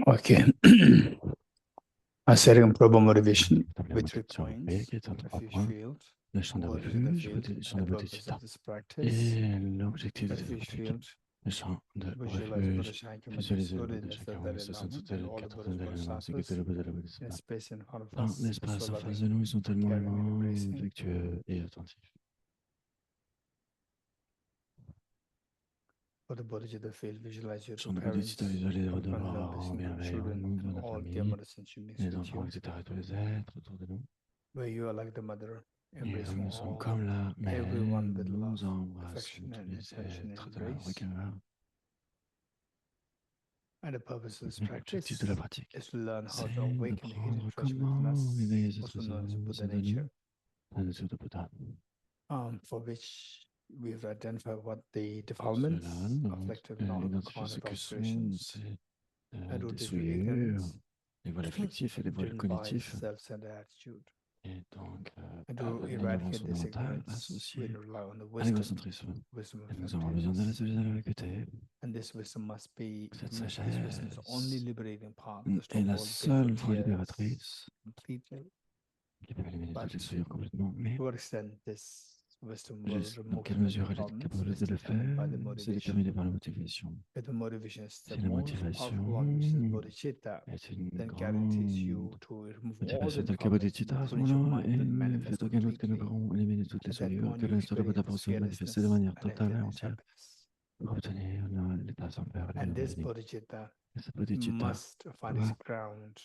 Okay. Setting proper motivation Établir with three motivation points, qui est en a 3 fish points, field, le champ de Bodhicitta refuge, field, le champ and de the purpose of bodhicitta. this practice. Et l'objectif de The cette fish pratique, field, le champ de visualize Buddha refuge, Shakyamuni visualiser le stood Bouddha in the fifth Shakyamuni station Dharanam, sauté and le all the 14e Buddha's d'élément, c'est que bodhisattvas le Bouddha de la in Bodhisattva. space in front of Dans us, so l'espace en face de loving, nous, ils sont tellement caring, and aimants, embracing. affectueux et attentifs. For the Bodhicitta field, visualize your two Champ de parents, Bodhicitta, visualiser vos deux and parents noticing your bienveillants, children de and la all dear famille, mothers and siblings les with enfants, you, etc., tous les êtres autour de nous. where you are like the mother, Et embracing nous sommes all, comme la mère, everyone with love, nous embrassons affection, tous and les attention and êtres de la embrace. rigueur. And the purpose of this Et l'objectif de la practice pratique, is to learn how c'est to de awaken the hidden prendre treasure within comment éveiller us, ce also trésor known as au Buddha sein de nous, nature, la nature de Bouddha. for which we've identified what the Pour cela, defilements nous avons afflicted in all of our identifié ce karmic que sont obscurations ces and des rooted in souillures, ignorance, les voiles affectifs et les voiles driven by cognitifs, self-centered attitude. et donc And to l'ignorance eradicate this fondamentale ignorance, we associée rely on the à l'égocentrisme. wisdom Et of nous avons besoin de la emptiness. sagesse de la vérité. And this wisdom Cette this wisdom is the only sagesse liberating part to est stop la all painful seule voie tears libératrice completely. qui peut éliminer But toutes les souillures complètement. Mais to what extent this wisdom will dans remove quelle all the mesure elle est defilements capable is de le determined by faire, the c'est motivation. déterminé par la motivation. If the motivation is the Si la most motivation powerful one, which is bodhicitta, est une then guarantees you grande to remove all the motivation telle que defilements in Bodhicitta, the à ce furniture moment-là, mind et will ne fait manifest aucun doute que nous completely. pourrons éliminer toutes les At that souillures, point, que you la nature de Bouddha pour experience se manifester de fearlessness manière and totale et emptiness, entière happiness. pour obtenir l'état sans peur et And this l'harmonie. bodhicitta Et ce Bodhicitta must find its doit ground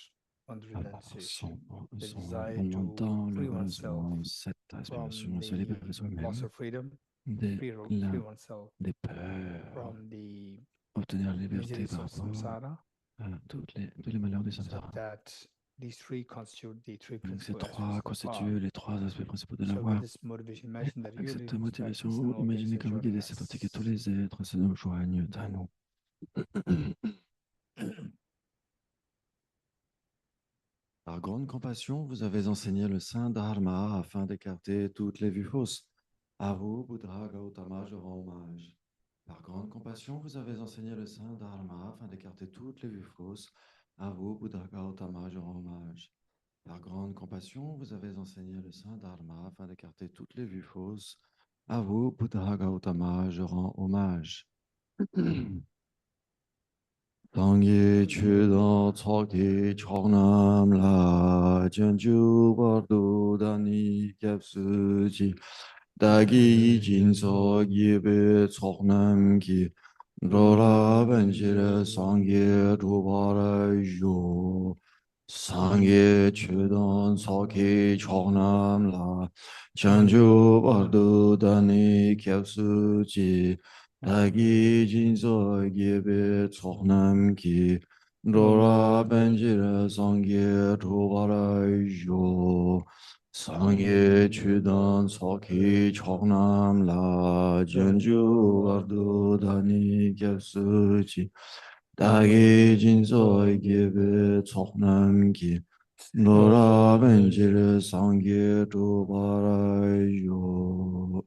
on the avoir renunciation, the son desire fondement to dans le free oneself renoncement, cette aspiration from à se libérer the loss soi-même of freedom, des, free oneself des peurs, from the obtenir la liberté miseries par of rapport samsara, à tous les malheurs du so samsara. that these three constitute the three Donc ces principal trois aspects of the path. constituent les trois aspects principaux de la So with voie. this motivation, Et imagine that avec you're cette leading this practice motivation, and all beings imaginez are que vous joining guidez ces pratiques et tous us. les êtres se nous joignent à nous. Par grande compassion, vous avez enseigné le saint Dharma afin d'écarter toutes les vues fausses. À vous, Buddha Gautama, je rends hommage. Par grande compassion, vous avez enseigné le saint Dharma afin d'écarter toutes les vues fausses. À vous, Buddha Gautama, je rends hommage. Par grande compassion, vous avez enseigné le saint Dharma afin d'écarter toutes les vues fausses. À vous, Buddha Gautama, je rends hommage. Tangye chudan tsokti choknam la janju bardo dani kyapsuji dagi jinso yebe tsoknam ki rola banjira sangye dubara yo sangye chudan tsokti choknam la janju bardo dani kyapsuji Dagi jinso gebe tsoknam ki Dora benjira sangye tubara yo Sangye chudan soki choknam la Janju ardu dani gyapsuji Dagi jinso gebe tsoknam ki Dora benjira sangye tubara yo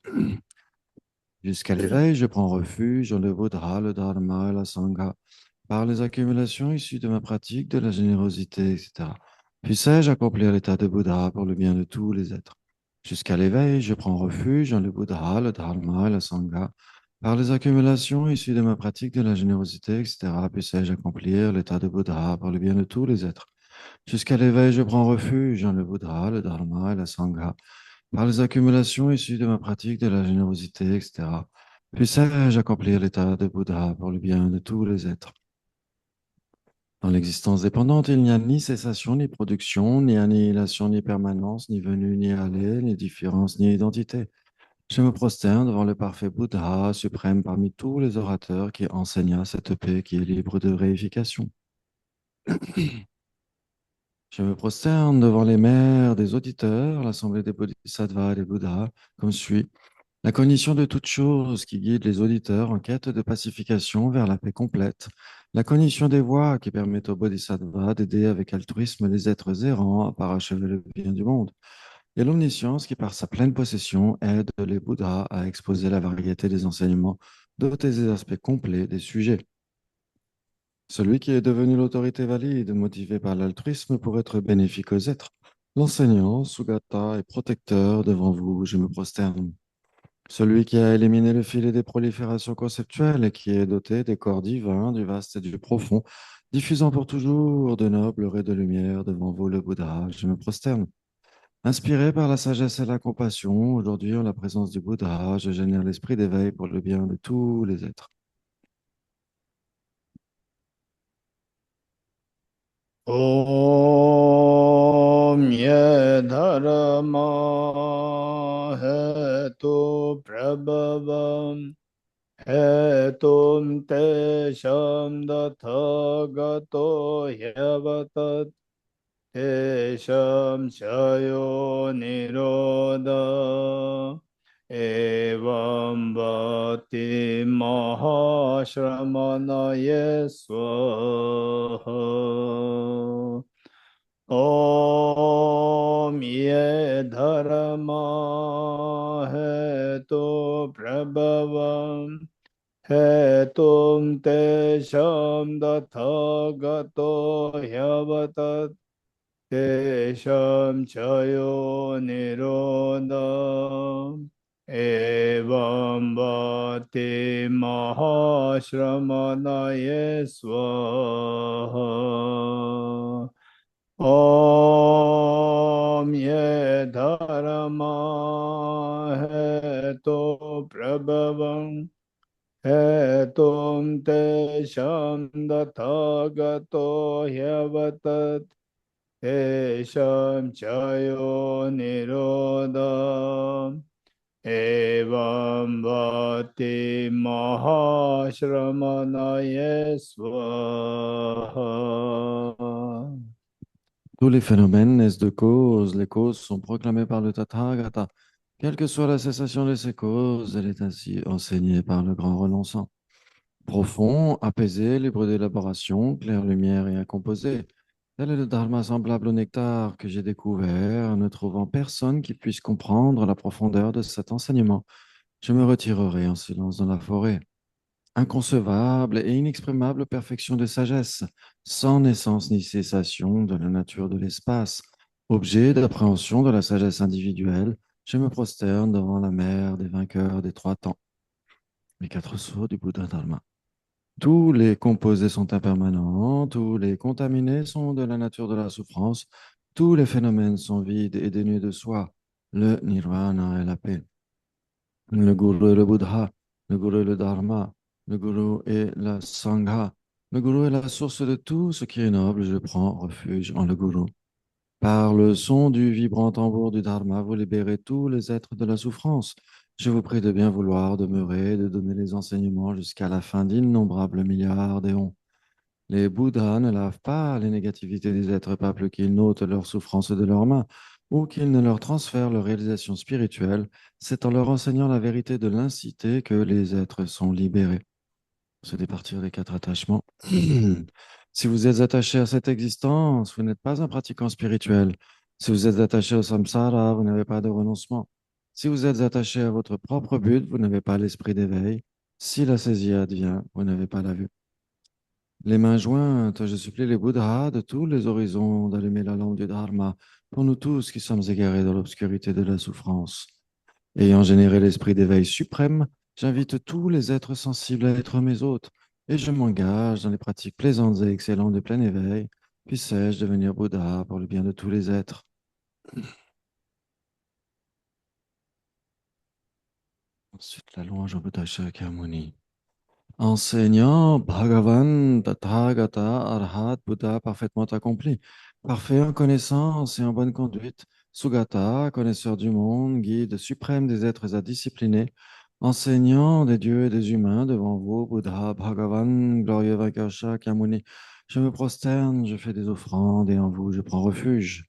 Jusqu'à l'éveil, je prends refuge dans le Buddha, le Dharma et la Sangha, par les accumulations issues de ma pratique de la générosité, etc. Puissais-je accomplir l'état de Bouddha pour le bien de tous les êtres. Jusqu'à l'éveil, je prends refuge dans le Buddha, le Dharma et la Sangha, par les accumulations issues de ma pratique de la générosité, etc. Puissais-je accomplir l'état de Bouddha pour le bien de tous les êtres. Jusqu'à l'éveil, je prends refuge dans le Buddha, le Dharma et la Sangha, par les accumulations issues de ma pratique de la générosité, etc. Puissais-je accomplir l'état de Bouddha pour le bien de tous les êtres. Dans l'existence dépendante, il n'y a ni cessation, ni production, ni annihilation, ni permanence, ni venue, ni aller, ni différence, ni identité. Je me prosterne devant le parfait Bouddha, suprême parmi tous les orateurs qui enseigna cette paix qui est libre de réification. Je me prosterne devant les mères des auditeurs, l'assemblée des bodhisattvas et des Bouddhas, comme suit. La cognition de toute chose qui guide les auditeurs en quête de pacification vers la paix complète. La cognition des voies qui permettent aux bodhisattvas d'aider avec altruisme les êtres errants à parachever le bien du monde. Et l'omniscience qui, par sa pleine possession, aide les Bouddhas à exposer la variété des enseignements, dotés des aspects complets des sujets. Celui qui est devenu l'autorité valide, motivé par l'altruisme pour être bénéfique aux êtres. L'enseignant, Sugata, est protecteur devant vous, je me prosterne. Celui qui a éliminé le filet des proliférations conceptuelles et qui est doté des corps divins, du vaste et du profond, diffusant pour toujours de nobles raies de lumière devant vous, le Bouddha, je me prosterne. Inspiré par la sagesse et la compassion, aujourd'hui en la présence du Bouddha, je génère l'esprit d'éveil pour le bien de tous les êtres. Om ye dharma hetu prabhavam hetum te sham gato yavatat te sham shayo nirodha evam bhati mahashramana swaha. Om ye dharma hetu prabhavam hetum te sham gato yavatat te sham chayo nirodha evam bhati mahashramana swaha. Om ye dharma hetu prabhavam hetum te sham gato hyavatat te sham chayo nirodha evam bhati mahashramana swaha. Tous les phénomènes naissent de causes, les causes sont proclamées par le Tathagata. Quelle que soit la cessation de ces causes, elle est ainsi enseignée par le grand renonçant. Profond, apaisé, libre d'élaboration, clair lumière et incomposé. Tel est le dharma semblable au nectar que j'ai découvert, ne trouvant personne qui puisse comprendre la profondeur de cet enseignement. Je me retirerai en silence dans la forêt. Inconcevable et inexprimable perfection de sagesse, sans naissance ni cessation de la nature de l'espace, objet d'appréhension de la sagesse individuelle, je me prosterne devant la mère des vainqueurs des trois temps, les quatre sceaux du Bouddha Dharma. Tous les composés sont impermanents, tous les contaminés sont de la nature de la souffrance, tous les phénomènes sont vides et dénués de soi. Le nirvana est la paix. Le gourou est le Bouddha, le gourou est le Dharma, le gourou est la Sangha. Le gourou est la source de tout ce qui est noble. Je prends refuge en le gourou. Par le son du vibrant tambour du Dharma, vous libérez tous les êtres de la souffrance. Je vous prie de bien vouloir demeurer, de donner les enseignements jusqu'à la fin d'innombrables milliards d'éons. Les Bouddhas ne lavent pas les négativités des êtres, pas plus qu'ils n'ôtent leurs souffrances de leurs mains ou qu'ils ne leur transfèrent leur réalisation spirituelle. C'est en leur enseignant la vérité de l'incité que les êtres sont libérés. Se départir des quatre attachements. Si vous êtes attaché à cette existence, vous n'êtes pas un pratiquant spirituel. Si vous êtes attaché au samsara, vous n'avez pas de renoncement. Si vous êtes attaché à votre propre but, vous n'avez pas l'esprit d'éveil. Si la saisie advient, vous n'avez pas la vue. Les mains jointes, je supplie les Bouddhas de tous les horizons d'allumer la lampe du Dharma pour nous tous qui sommes égarés dans l'obscurité de la souffrance. Ayant généré l'esprit d'éveil suprême, j'invite tous les êtres sensibles à être mes hôtes et je m'engage dans les pratiques plaisantes et excellentes de plein éveil. Puisse-je devenir Bouddha pour le bien de tous les êtres. Ensuite, la louange au Bouddha Shakyamuni. Enseignant Bhagavan Tathagata Arhat Bouddha parfaitement accompli, parfait en connaissance et en bonne conduite, Sugata, connaisseur du monde, guide suprême des êtres à discipliner, enseignant des dieux et des humains devant vous, Bouddha Bhagavan, glorieux vainqueur Shakyamuni. Je me prosterne, je fais des offrandes et en vous je prends refuge.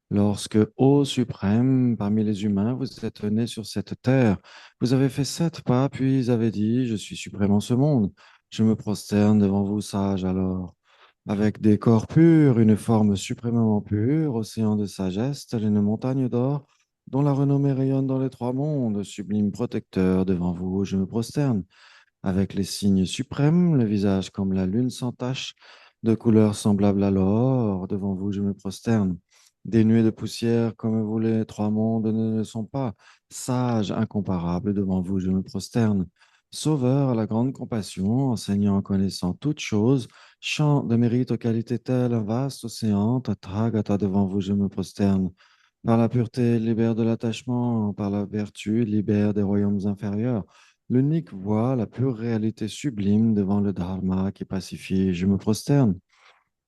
Lorsque, ô suprême, parmi les humains, vous êtes né sur cette terre, vous avez fait 7 pas, puis avez dit, je suis suprême en ce monde. Je me prosterne devant vous, sages alors. Avec des corps purs, une forme suprêmement pure, océan de sagesse, telle une montagne d'or, dont la renommée rayonne dans les trois mondes, sublime protecteur, devant vous, je me prosterne. avec les signes suprêmes, le visage comme la lune sans tache, de couleur semblable à l'or. Devant vous, je me prosterne. Des nuées de poussière comme vous les trois mondes ne le sont pas. Sage, incomparable, devant vous, je me prosterne. Sauveur à la grande compassion, enseignant, connaissant toutes choses, chant de mérite aux qualités telles, un vaste océan, Tathagata, devant vous, je me prosterne. Par la pureté, libère de l'attachement, par la vertu, libère des royaumes inférieurs. L'unique voie, la pure réalité sublime devant le Dharma qui pacifie, je me prosterne.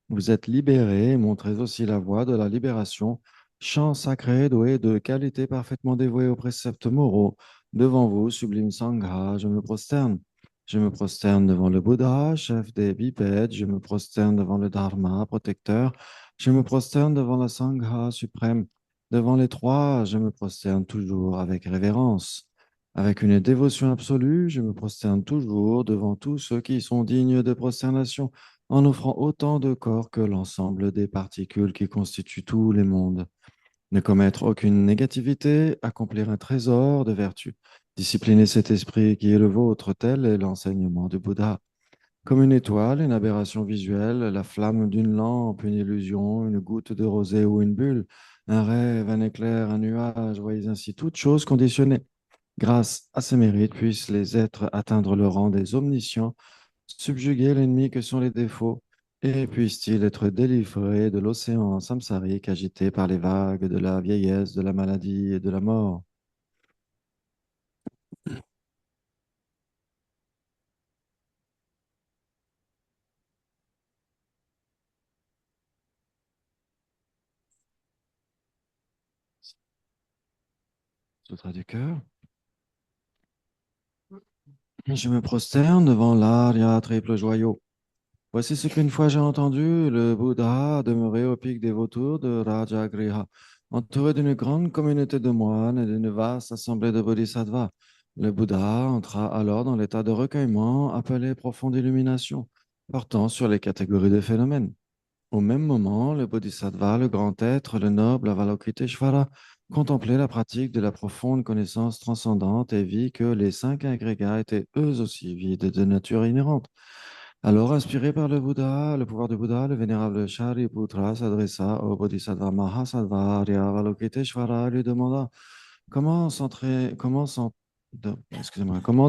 Vous êtes libérés et montrez aussi la voie de la libération, chant sacré doué de qualités parfaitement dévouées aux préceptes moraux. Devant vous, sublime Sangha, je me prosterne. Je me prosterne devant le Bouddha, chef des bipèdes. Je me prosterne devant le Dharma, protecteur. Je me prosterne devant la Sangha suprême. Devant les trois, je me prosterne toujours avec révérence. Avec une dévotion absolue, je me prosterne toujours devant tous ceux qui sont dignes de prosternation en offrant autant de corps que l'ensemble des particules qui constituent tous les mondes. Ne commettre aucune négativité, accomplir un trésor de vertu, discipliner cet esprit qui est le vôtre, tel est l'enseignement du Bouddha. Comme une étoile, une aberration visuelle, la flamme d'une lampe, une illusion, une goutte de rosée ou une bulle, un rêve, un éclair, un nuage, voyez ainsi toutes choses conditionnées. Grâce à ces mérites, puissent les êtres atteindre le rang des omniscients, subjuguer l'ennemi que sont les défauts, et puisse-t-il être délivré de l'océan samsarique agité par les vagues de la vieillesse, de la maladie et de la mort. Sutra du cœur. Je me prosterne devant l'Arya triple joyau. Voici ce qu'une fois j'ai entendu, le Bouddha demeurait au pic des vautours de Rajagriha, entouré d'une grande communauté de moines et d'une vaste assemblée de bodhisattvas. Le Bouddha entra alors dans l'état de recueillement appelé profonde illumination, portant sur les catégories de phénomènes. Au même moment, le Bodhisattva, le grand être, le noble Avalokiteshvara, contemplait la pratique de la profonde connaissance transcendante et vit que les cinq agrégats étaient eux aussi vides de nature inhérente. Alors, inspiré par le Bouddha, le pouvoir du Bouddha, le vénérable Shariputra s'adressa au Bodhisattva Mahasattva Arya Avalokiteshvara et lui demanda comment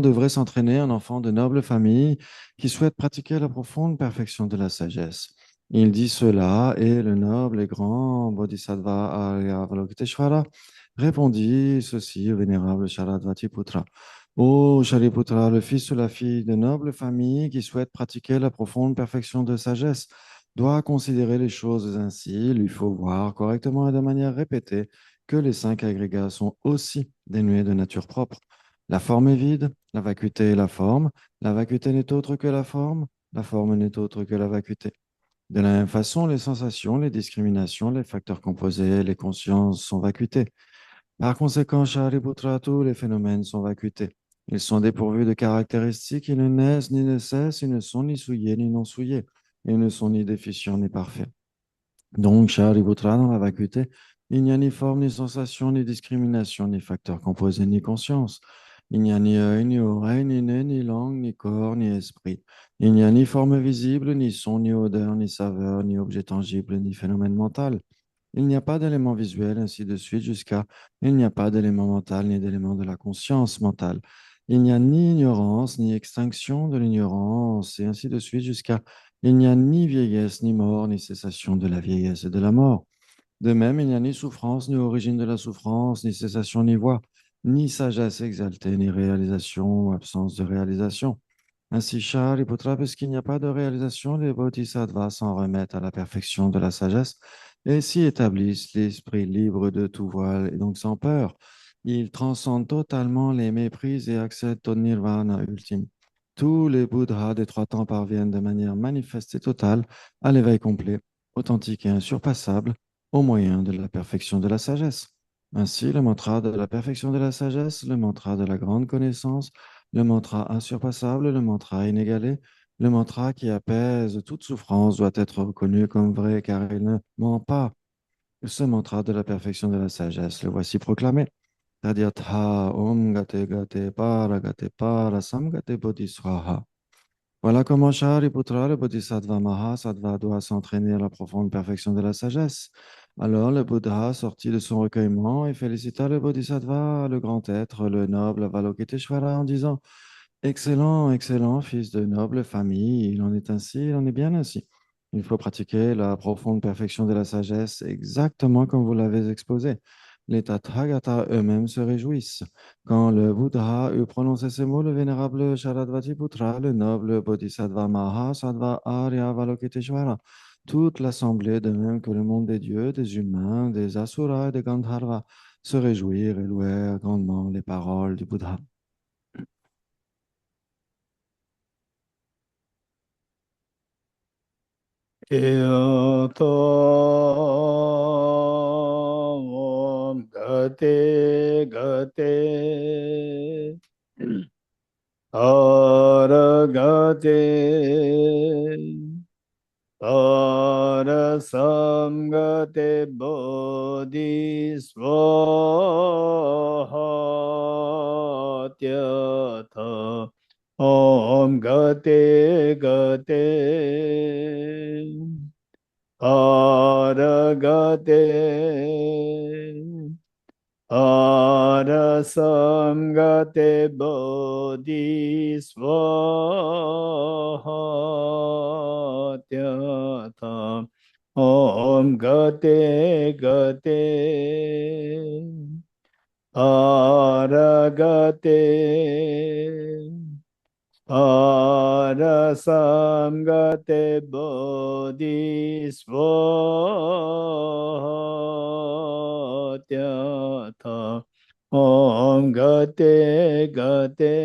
devrait s'entraîner un enfant de noble famille qui souhaite pratiquer la profonde perfection de la sagesse. Il dit cela et le noble et grand Bodhisattva Arya Avalokiteshvara répondit ceci au vénérable Sharadvatiputra. Ô Shariputra, le fils ou la fille de noble famille qui souhaite pratiquer la profonde perfection de sagesse doit considérer les choses ainsi. Il lui faut voir correctement et de manière répétée que les cinq agrégats sont aussi dénués de nature propre. La forme est vide, la vacuité est la forme, la vacuité n'est autre que la forme n'est autre que la vacuité. De la même façon, les sensations, les discriminations, les facteurs composés, les consciences sont vacuités. Par conséquent, Shariputra, tous les phénomènes sont vacuités. Ils sont dépourvus de caractéristiques, ils ne naissent ni ne cessent, ils ne sont ni souillés ni non souillés, ils ne sont ni déficients ni parfaits. Donc, Shariputra, dans la vacuité, il n'y a ni forme, ni sensation, ni discrimination, ni facteur composé, ni conscience. Il n'y a ni œil, ni oreille, ni nez, ni langue, ni corps, ni esprit. Il n'y a ni forme visible, ni son, ni odeur, ni saveur, ni objet tangible, ni phénomène mental. Il n'y a pas d'élément visuel, ainsi de suite, jusqu'à il n'y a pas d'élément mental, ni d'élément de la conscience mentale. Il n'y a ni ignorance, ni extinction de l'ignorance, et ainsi de suite, jusqu'à il n'y a ni vieillesse, ni mort, ni cessation de la vieillesse et de la mort. De même, il n'y a ni souffrance, ni origine de la souffrance, ni cessation, ni voie, ni sagesse exaltée, ni réalisation ou absence de réalisation. Ainsi, Shariputra, puisqu'il n'y a pas de réalisation, les bodhisattvas s'en remettent à la perfection de la sagesse et s'y établissent l'esprit libre de tout voile et donc sans peur. Ils transcendent totalement les méprises et accèdent au nirvana ultime. Tous les Bouddhas des trois temps parviennent de manière manifeste et totale à l'éveil complet, authentique et insurpassable au moyen de la perfection de la sagesse. Ainsi, le mantra de la perfection de la sagesse, le mantra de la grande connaissance, le mantra insurpassable, le mantra inégalé, le mantra qui apaise toute souffrance doit être reconnu comme vrai car il ne ment pas. Ce mantra de la perfection de la sagesse, le voici proclamé. Tadyatha Om Gate Gate Para Samgate Bodhiswaha. Voilà comment Shariputra, le Bodhisattva Mahasattva, doit s'entraîner à la profonde perfection de la sagesse. Alors le Bouddha sortit de son recueillement et félicita le Bodhisattva, le grand être, le noble Avalokiteshvara, en disant: Excellent, excellent, fils de noble famille, il en est ainsi, il en est bien ainsi. Il faut pratiquer la profonde perfection de la sagesse exactement comme vous l'avez exposé. Les Tathagata eux-mêmes se réjouissent. Quand le Bouddha eut prononcé ces mots, le vénérable Sharadvatiputra, le noble Bodhisattva Mahasattva Arya Avalokiteshvara, toute l'assemblée, de même que le monde des dieux, des humains, des asuras et des Gandharvas, se réjouirent et louèrent grandement les paroles du Bouddha. Kyoto Om Gate Gate Aragate Parasamgate Bodhisvaha Tyatha Om Gate Gate Aragate Arasamgate Bodhisvaha Tyatha Om Gate Gate Aragate Arasamgate Bodhisvaha Tyatha Om Gate Gate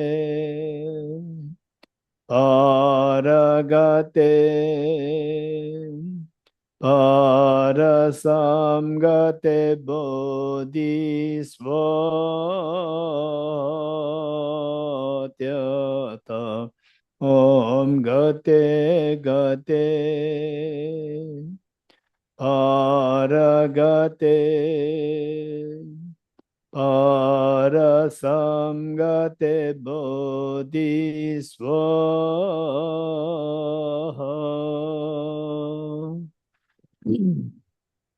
Aragate Parasamgate Bodhisvaha Tyatha Om Gate Gate Aragate Parasamgate Bodhisvaha.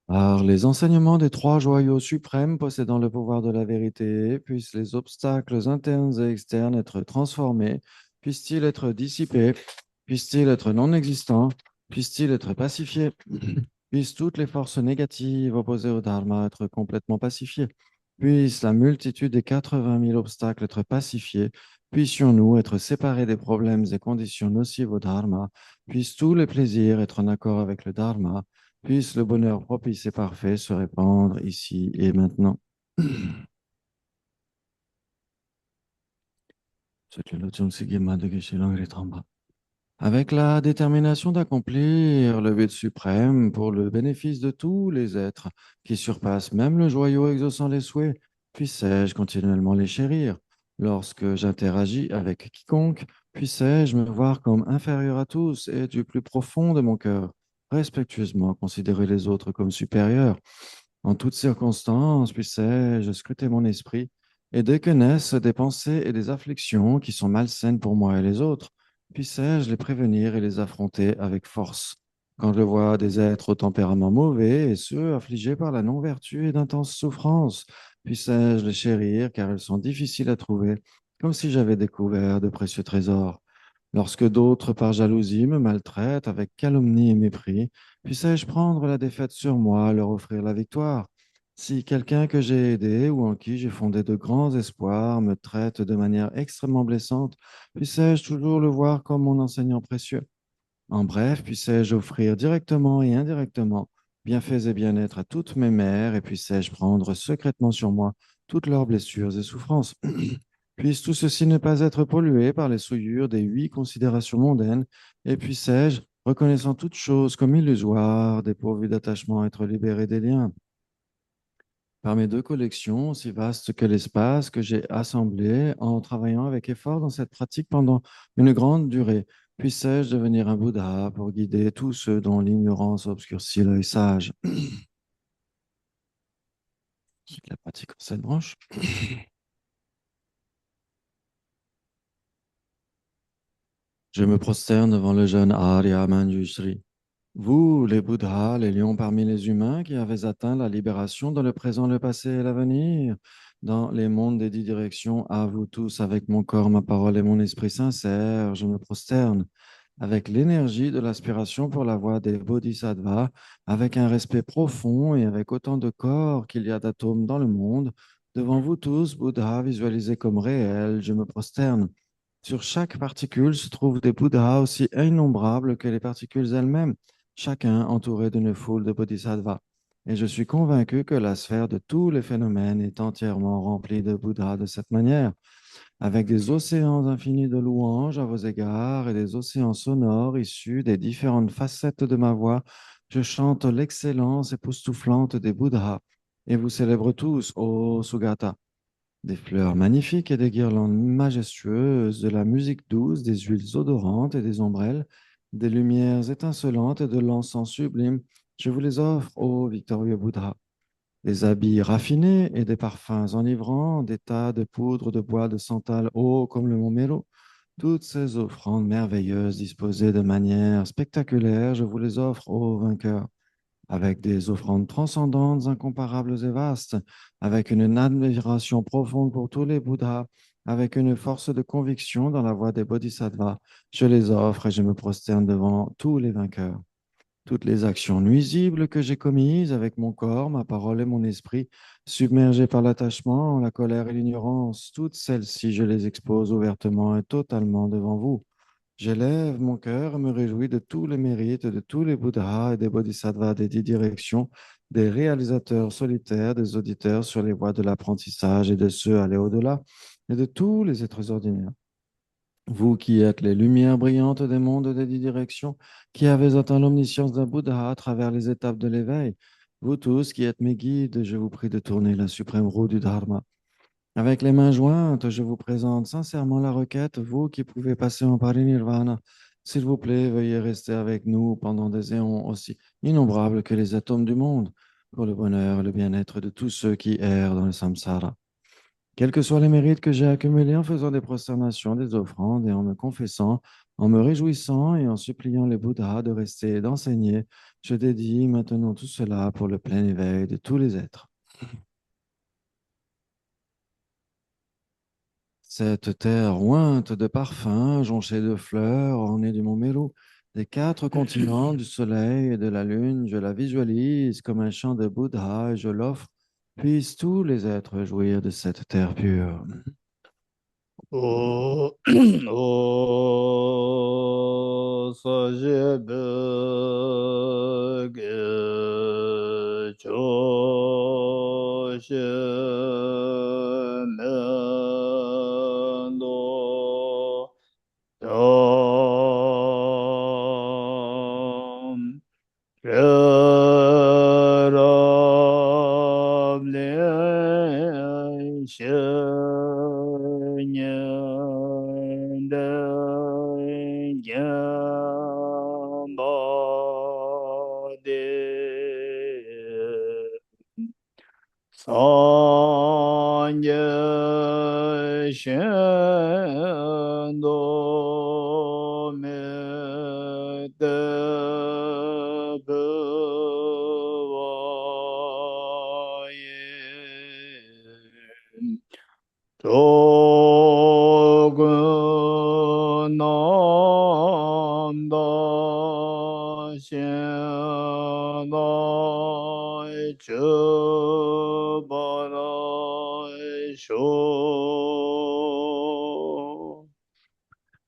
Par les enseignements des trois joyaux suprêmes possédant le pouvoir de la vérité, puissent les obstacles internes et externes être transformés, puissent-ils être dissipés, puissent-ils être non existants, puissent-ils être pacifiés, puissent toutes les forces négatives opposées au Dharma être complètement pacifiées, puisse la multitude des 80 000 obstacles être pacifiés, puissions-nous être séparés des problèmes et conditions nocives au Dharma, puissent tous les plaisirs être en accord avec le Dharma, puisse le bonheur propice et parfait se répandre ici et maintenant. Avec la détermination d'accomplir le but suprême pour le bénéfice de tous les êtres qui surpassent même le joyau exaucant les souhaits, puissais-je continuellement les chérir. Lorsque j'interagis avec quiconque, puissais-je me voir comme inférieur à tous et du plus profond de mon cœur, respectueusement considérer les autres comme supérieurs. En toutes circonstances, puissais-je scruter mon esprit, et dès que naissent des pensées et des afflictions qui sont malsaines pour moi et les autres, puissais-je les prévenir et les affronter avec force. Quand je vois des êtres au tempérament mauvais et ceux affligés par la non-vertu et d'intenses souffrances, puissais-je les chérir car elles sont difficiles à trouver, comme si j'avais découvert de précieux trésors. Lorsque d'autres, par jalousie, me maltraitent avec calomnie et mépris, puissais-je prendre la défaite sur moi, leur offrir la victoire? Si quelqu'un que j'ai aidé ou en qui j'ai fondé de grands espoirs me traite de manière extrêmement blessante, puissais-je toujours le voir comme mon enseignant précieux? En bref, puissais-je offrir directement et indirectement bienfaits et bien-être à toutes mes mères et puissais-je prendre secrètement sur moi toutes leurs blessures et souffrances? Puisse tout ceci ne pas être pollué par les souillures des 8 considérations mondaines et puissais-je, reconnaissant toutes choses comme illusoires, dépourvues d'attachement, être libéré des liens? Par mes 2 collections, aussi vastes que l'espace que j'ai assemblé en travaillant avec effort dans cette pratique pendant une grande durée, puissais-je devenir un Bouddha pour guider tous ceux dont l'ignorance obscurcit l'œil sage. Ensuite, la pratique en 7 branches. Je me prosterne devant le jeune Arya Manjushri. Vous, les Bouddhas, les lions parmi les humains qui avez atteint la libération dans le présent, le passé et l'avenir, dans les mondes des 10 directions, à vous tous, avec mon corps, ma parole et mon esprit sincère, je me prosterne avec l'énergie de l'aspiration pour la voie des bodhisattvas, avec un respect profond et avec autant de corps qu'il y a d'atomes dans le monde. Devant vous tous, Bouddhas visualisés comme réels, je me prosterne. Sur chaque particule se trouvent des Bouddhas aussi innombrables que les particules elles-mêmes, chacun entouré d'une foule de bodhisattvas. Et je suis convaincu que la sphère de tous les phénomènes est entièrement remplie de Bouddhas de cette manière, avec des océans infinis de louanges à vos égards et des océans sonores issus des différentes facettes de ma voix. Je chante l'excellence époustouflante des Bouddhas et vous célèbre tous, ô Sugata. Des fleurs magnifiques et des guirlandes majestueuses, de la musique douce, des huiles odorantes et des ombrelles, des lumières étincelantes et de l'encens sublime. Je vous les offre, ô victorieux Bouddha. Des habits raffinés et des parfums enivrants, des tas de poudre de bois de santal haut comme le mont Mélo. Toutes ces offrandes merveilleuses disposées de manière spectaculaire, je vous les offre, ô vainqueur, avec des offrandes transcendantes, incomparables et vastes, avec une admiration profonde pour tous les Bouddhas, avec une force de conviction dans la voie des bodhisattvas. Je les offre et je me prosterne devant tous les vainqueurs. Toutes les actions nuisibles que j'ai commises avec mon corps, ma parole et mon esprit, submergées par l'attachement, la colère et l'ignorance, toutes celles-ci, je les expose ouvertement et totalement devant vous. J'élève mon cœur et me réjouis de tous les mérites de tous les Bouddhas et des Bodhisattvas des 10 directions, des réalisateurs solitaires, des auditeurs sur les voies de l'apprentissage et de ceux aller au-delà, et de tous les êtres ordinaires. Vous qui êtes les lumières brillantes des mondes des 10 directions, qui avez atteint l'omniscience d'un Bouddha à travers les étapes de l'éveil, vous tous qui êtes mes guides, je vous prie de tourner la suprême roue du Dharma. Avec les mains jointes, je vous présente sincèrement la requête, vous qui pouvez passer en parinirvana. S'il vous plaît, veuillez rester avec nous pendant des éons aussi innombrables que les atomes du monde, pour le bonheur et le bien-être de tous ceux qui errent dans le samsara. Quels que soient les mérites que j'ai accumulés en faisant des prosternations, des offrandes et en me confessant, en me réjouissant et en suppliant les Bouddhas de rester et d'enseigner, je dédie maintenant tout cela pour le plein éveil de tous les êtres. Cette terre ointe de parfums, jonchée de fleurs, ornée du mont Méru, des 4 continents, du soleil et de la lune, je la visualise comme un champ de Bouddha et je l'offre. Puissent tous les êtres jouir de cette terre pure. 오, 오, 사제벽에 조시면도 좀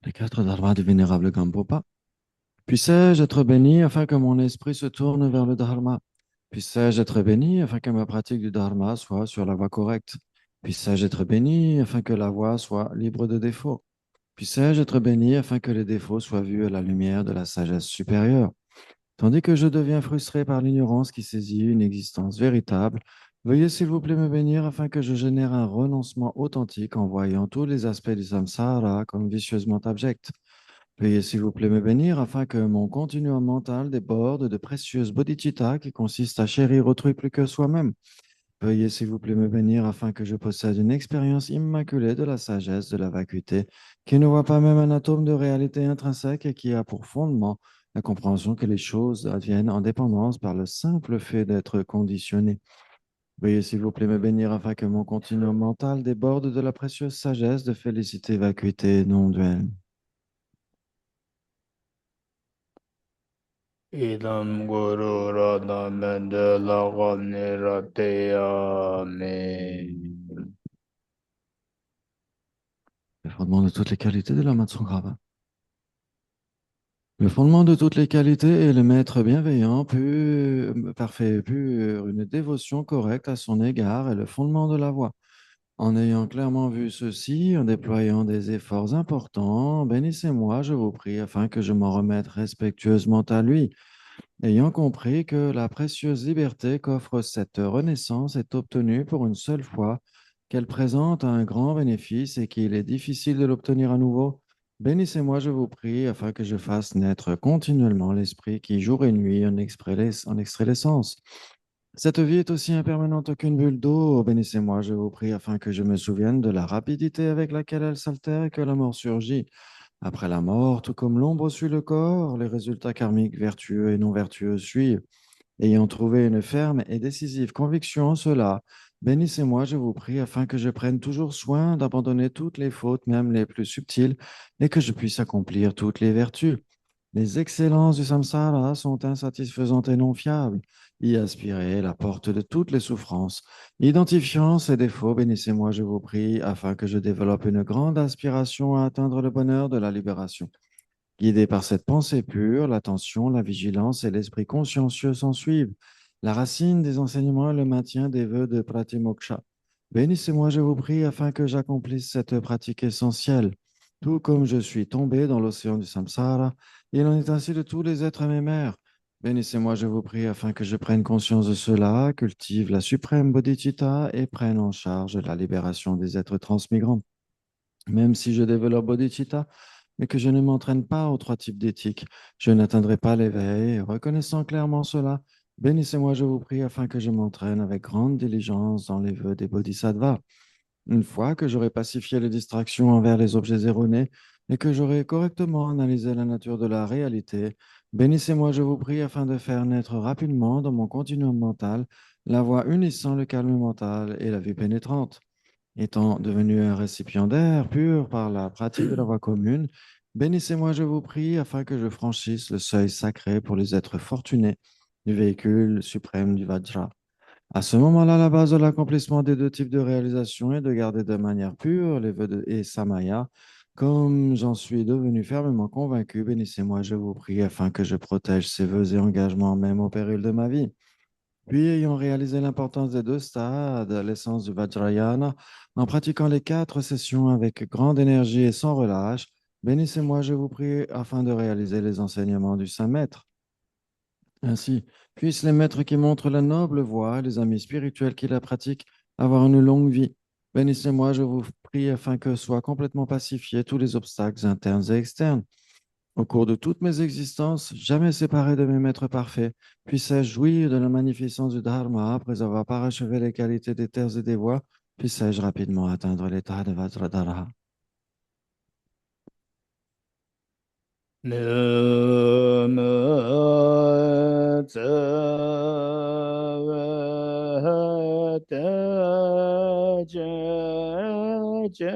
Les 4 dharmas du vénérable Gampopa. Puissais-je être béni afin que mon esprit se tourne vers le dharma? Puissais-je être béni afin que ma pratique du dharma soit sur la voie correcte? Puissais-je être béni afin que la voie soit libre de défauts? Puissais-je être béni afin que les défauts soient vus à la lumière de la sagesse supérieure? Tandis que je deviens frustré par l'ignorance qui saisit une existence véritable, veuillez s'il vous plaît me bénir afin que je génère un renoncement authentique en voyant tous les aspects du samsara comme vicieusement abjects. Veuillez s'il vous plaît me bénir afin que mon continuum mental déborde de précieuses bodhicitta qui consistent à chérir autrui plus que soi-même. Veuillez s'il vous plaît me bénir afin que je possède une expérience immaculée de la sagesse, de la vacuité, qui ne voit pas même un atome de réalité intrinsèque et qui a pour fondement la compréhension que les choses adviennent en dépendance par le simple fait d'être conditionnées. Veuillez s'il vous plaît me bénir afin que mon continuum mental déborde de la précieuse sagesse de félicité, vacuité non duel. Idam guru rada mendela Amen. Le fondement de toutes les qualités de la Matsungrava. Le fondement de toutes les qualités est le maître bienveillant, pur, parfait, pur, une dévotion correcte à son égard est le fondement de la voie. En ayant clairement vu ceci, en déployant des efforts importants, bénissez-moi, je vous prie, afin que je m'en remette respectueusement à lui. Ayant compris que la précieuse liberté qu'offre cette renaissance est obtenue pour une seule fois, qu'elle présente un grand bénéfice et qu'il est difficile de l'obtenir à nouveau, bénissez-moi, je vous prie, afin que je fasse naître continuellement l'esprit qui, jour et nuit, en extrait l'essence. Cette vie est aussi impermanente qu'une bulle d'eau. Bénissez-moi, je vous prie, afin que je me souvienne de la rapidité avec laquelle elle s'altère et que la mort surgit. Après la mort, tout comme l'ombre suit le corps, les résultats karmiques vertueux et non vertueux suivent. Ayant trouvé une ferme et décisive conviction en cela, bénissez-moi, je vous prie, afin que je prenne toujours soin d'abandonner toutes les fautes, même les plus subtiles, et que je puisse accomplir toutes les vertus. Les excellences du samsara sont insatisfaisantes et non fiables. Y aspirer est la porte de toutes les souffrances. Identifiant ces défauts, bénissez-moi, je vous prie, afin que je développe une grande aspiration à atteindre le bonheur de la libération. Guidé par cette pensée pure, l'attention, la vigilance et l'esprit consciencieux s'en suivent. La racine des enseignements est le maintien des vœux de Pratimoksha. Bénissez-moi, je vous prie, afin que j'accomplisse cette pratique essentielle. Tout comme je suis tombé dans l'océan du samsara, il en est ainsi de tous les êtres mémères. Bénissez-moi, je vous prie, afin que je prenne conscience de cela, cultive la suprême bodhicitta et prenne en charge la libération des êtres transmigrants. Même si je développe bodhicitta, mais que je ne m'entraîne pas aux trois types d'éthique, je n'atteindrai pas l'éveil. Reconnaissant clairement cela, bénissez-moi, je vous prie, afin que je m'entraîne avec grande diligence dans les vœux des bodhisattvas. Une fois que j'aurai pacifié les distractions envers les objets erronés et que j'aurai correctement analysé la nature de la réalité, bénissez-moi, je vous prie, afin de faire naître rapidement dans mon continuum mental la voie unissant le calme mental et la vue pénétrante. Étant devenu un récipiendaire pur par la pratique de la voie commune, bénissez-moi, je vous prie, afin que je franchisse le seuil sacré pour les êtres fortunés du véhicule suprême du Vajra. À ce moment-là, la base de l'accomplissement des deux types de réalisation est de garder de manière pure les vœux et Samaya. Comme j'en suis devenu fermement convaincu, bénissez-moi, je vous prie, afin que je protège ces vœux et engagements même au péril de ma vie. Puis, ayant réalisé l'importance des deux stades, l'essence du Vajrayana, en pratiquant les 4 sessions avec grande énergie et sans relâche, bénissez-moi, je vous prie, afin de réaliser les enseignements du Saint Maître. Ainsi, puissent les maîtres qui montrent la noble voie et les amis spirituels qui la pratiquent avoir une longue vie. Bénissez-moi, je vous prie, afin que soient complètement pacifiés tous les obstacles internes et externes. Au cours de toutes mes existences, jamais séparé de mes maîtres parfaits, puissais-je jouir de la magnificence du Dharma après avoir parachevé les qualités des terres et des voies, puissais-je rapidement atteindre l'état de Vajradhara. Namo Tse Te Je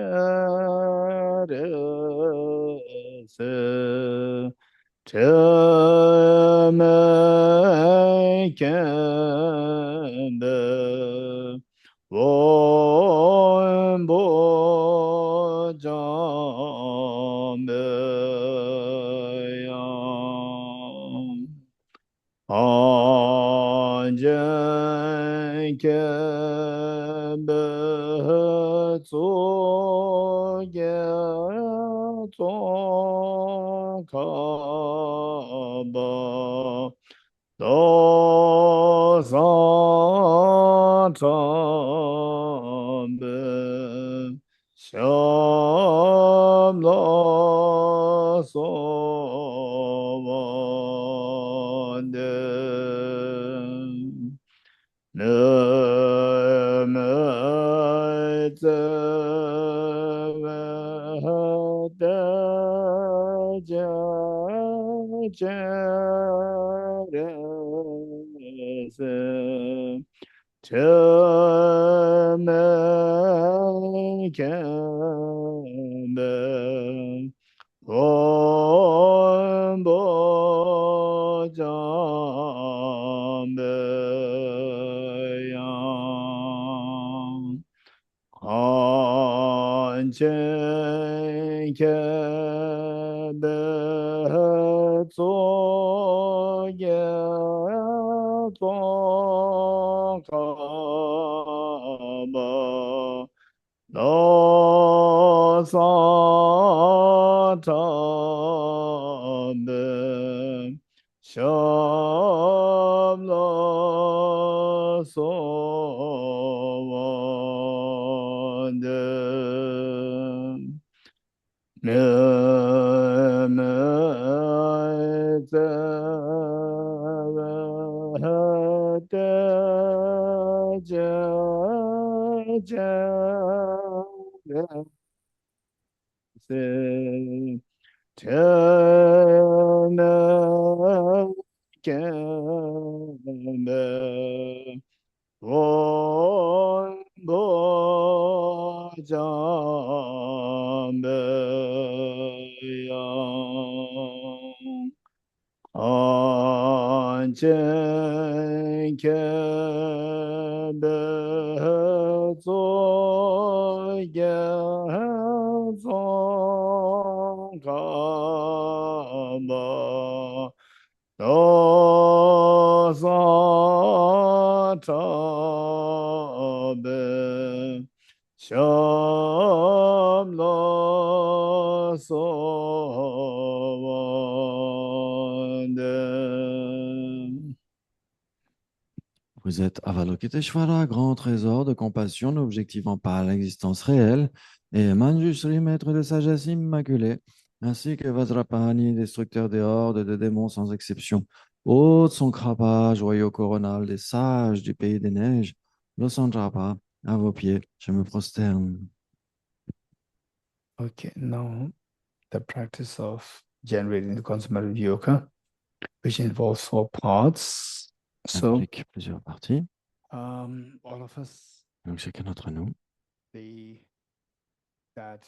Re Se Temekende Wombo Jambe Shamla Jeres Çömekembe Ombocanbeyan Hançenkebe no Satabe Shamla Sovande 원보장배양 언젠케베조예송가마 노사타베 샴라소원데 Vous êtes Avalokiteshvara, grand trésor de compassion, n'objectivant pas l'existence réelle, et Manjushri, maître de sagesse immaculée, ainsi que Vajrapani, destructeur des hordes de démons sans exception. Ô Tsongkhapa, joyau coronal des sages du pays des neiges, Losandrapa, à vos pieds, je me prosterne. Okay, now the practice of generating the consummate yoga, which involves 4 parts. So, Implique plusieurs parties. all of us, Donc, chacun d'entre nous, that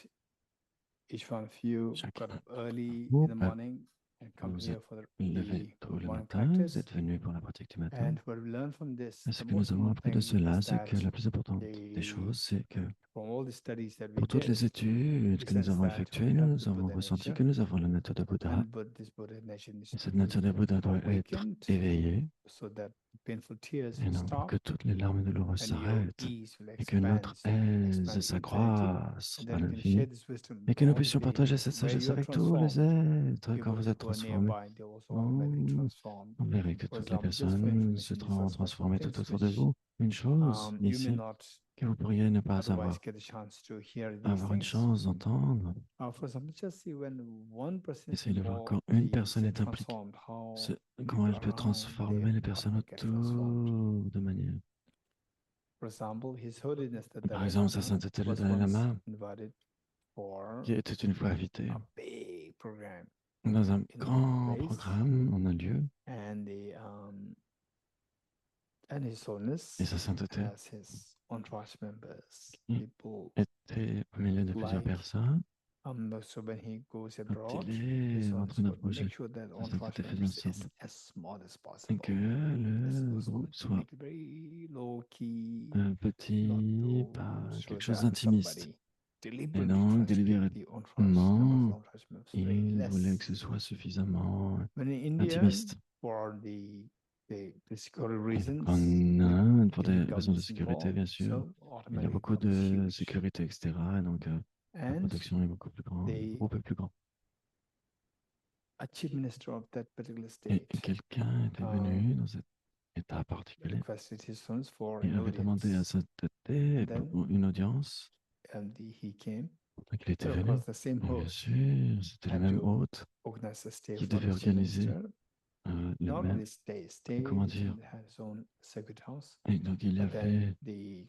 each one of you Chacun got up early vous, in the morning and come vous here êtes for levé the tôt le morning matin, vous practice. êtes venu pour la pratique du matin. And what we learn from this, Et the ce que nous most avons important appris de thing cela, is c'est que that la plus importante des choses, c'est que from all the studies that we pour toutes did, les études we que nous sense avons that effectuées, we have nous the avons Buddha ressenti nature, que nous avons la nature de Bouddha. and this Buddha nature needs Et to cette be nature de Bouddha doit être awakened éveillée, so that painful tears et will non pour stop que toutes les larmes douloureuses and your s'arrêtent, ease will et que notre aise expand to infinity, s'accroisse and à then you can l'infini, share this wisdom et with que nous all the puissions partager beings cette where sagesse you're avec tous les transformed. êtres quand People vous êtes who are transformés. nearby, they also automatically transformed. Vous verrez que For toutes les example, just for personnes se information, these are some transformées tout things autour de which vous. Une chose you may ici not que vous pourriez ne pas otherwise get the chance to hear these avoir une things. chance d'entendre. For example, just see when one person is Essayez de voir more quand une the personne say est impliquée, transformed, how comment people elle peut around transformer les them personnes get transformed. autour de manière. For example, His Holiness the Par Dalai exemple, Sa Lama Sainteté le was Dalai once Lama, invited for qui était une fois invité a big program dans un in a big grand place, programme en un lieu, and His Holiness et Sa Sainteté has his entourage members, qui people était au milieu de plusieurs like personnes. so when he goes Quand abroad, il His est en Holiness train would d'approcher, make sure that Sa entourage Sainteté faisait en members sorte is as small as que possible. le groupe To soit make it very low key, not petit, to pas show quelque chose that d'intimiste. somebody Et deliberately donc, tries to keep the délibérément, entourage members very il voulait que ce less. soit suffisamment When in India, intimiste. for the security Et donc, reasons, en with Inde, pour des Indian raisons de governments sécurité, involved, bien sûr, so il y a automatically beaucoup becomes de huge. sécurité, etc. Et donc, la And protection est beaucoup plus grande, le the groupe est plus grand. chief minister of that particular Et state quelqu'un était venu dans cet état particulier requested his sons for et an avait demandé à audience, sa tête and then pour une audience. he came. Donc, il était And of venu. course, the same Et bien host sûr, c'était le had même to hôte organize a stay qui for devait the chief organiser minister. le Not même. only stay Comment and dire? had his own sacred house, Et donc, il y but then avait the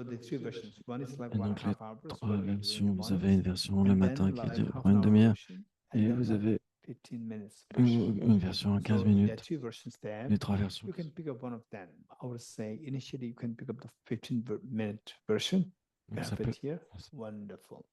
Et donc les trois versions, vous avez une version le matin qui dure une demi-heure et vous avez 15 minutes une version en 15 So there are minutes, two versions there. les trois versions. You can pick up one of them. I would say initially you can pick up the 15-minute version. You Donc, ça have peut... it here. Wonderful.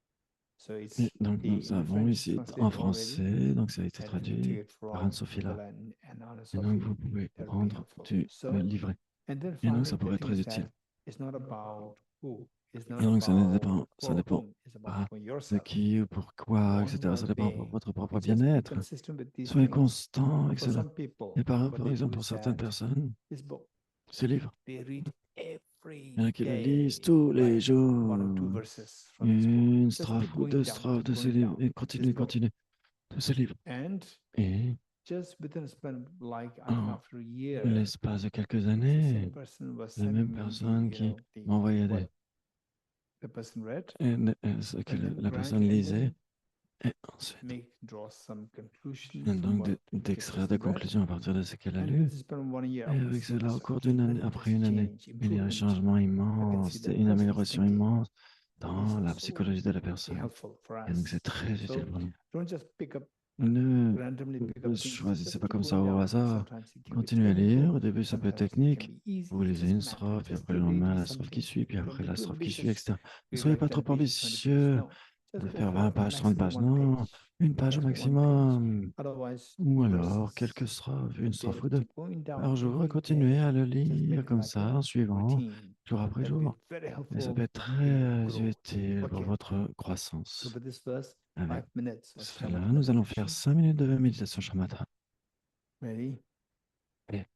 So it's Et donc, the nous in avons French, it's ici en translated already. français, donc ça a été And you can take traduit it par from Anne-Sophie là. Nicolas and Anna Et donc, Sophie. vous pouvez That would be prendre helpful. du So, livret. and then Et donc, finally, ça the pourrait être thing très is utile. that it's not about who. It's not Et donc, ça ne dépend, about ça for dépend whom. It's about pas for de yourself. qui ou pourquoi, Your etc. Ça dépend de well-being. votre propre Just be bien-être. consistent with these Soyez things. constant avec For cela. some people, Et par what they do exemple, pour is certaines that personnes, this book, ce livre, they read every il y en a qui le lisent day, tous les like one or two jours. verses from this book. Une Just strophe keep ou going deux down, strophes keep de ce going livre. down Et this continue, book. continue de ce livre. And Et just within a span, like I think en after a year, l'espace de quelques the années, same person was la même sending me personne qui the m'envoyait what des, the person read, ce que and then la personne and lisait, then et ensuite, draw some conclusion et from donc what the d'extraire person des read. conclusions à partir de ce qu'elle a And lu. with this span of 1 year, Et I could avec see cela, au this cours d'une année, après une année, change, il y a un improvement. changement I can see immense, that une person is amélioration thinking. immense It dans is la so psychologie de la personne. helpful for Et donc, c'est us. très So utile pour nous. don't just pick up Ne randomly pick up things. choisissez Just pas keep comme ça going au down. hasard. Sometimes it can be Continuez à lire. Au technical. début, ça peut être Sometimes it can technique. be easy. Vous It lisez doesn't une matter. strophe, puis Just après le keep lendemain, reading la strophe qui something. suit, puis Don't après be la too strophe qui suit, ambitious. etc. Ne soyez Rewrite pas 10 trop pages, 20 pages. ambitieux No. Just de go faire 20 for pages, 30 maximum pages. one Non, page. une page au Maximum one page. maximum. Otherwise, Ou alors verses quelques strophes, une a day. strophe ou deux Keep going down par jour et every continuez à day. le Just make lire it comme like ça, a en suivant, routine. jour après That would be jour. very Et ça helpful peut être in your très growth. utile pour Okay. votre So croissance. with this verse, Avec 5 minutes of cela, shamatha nous allons faire meditation. 5 minutes de méditation shamatha. Ready? Et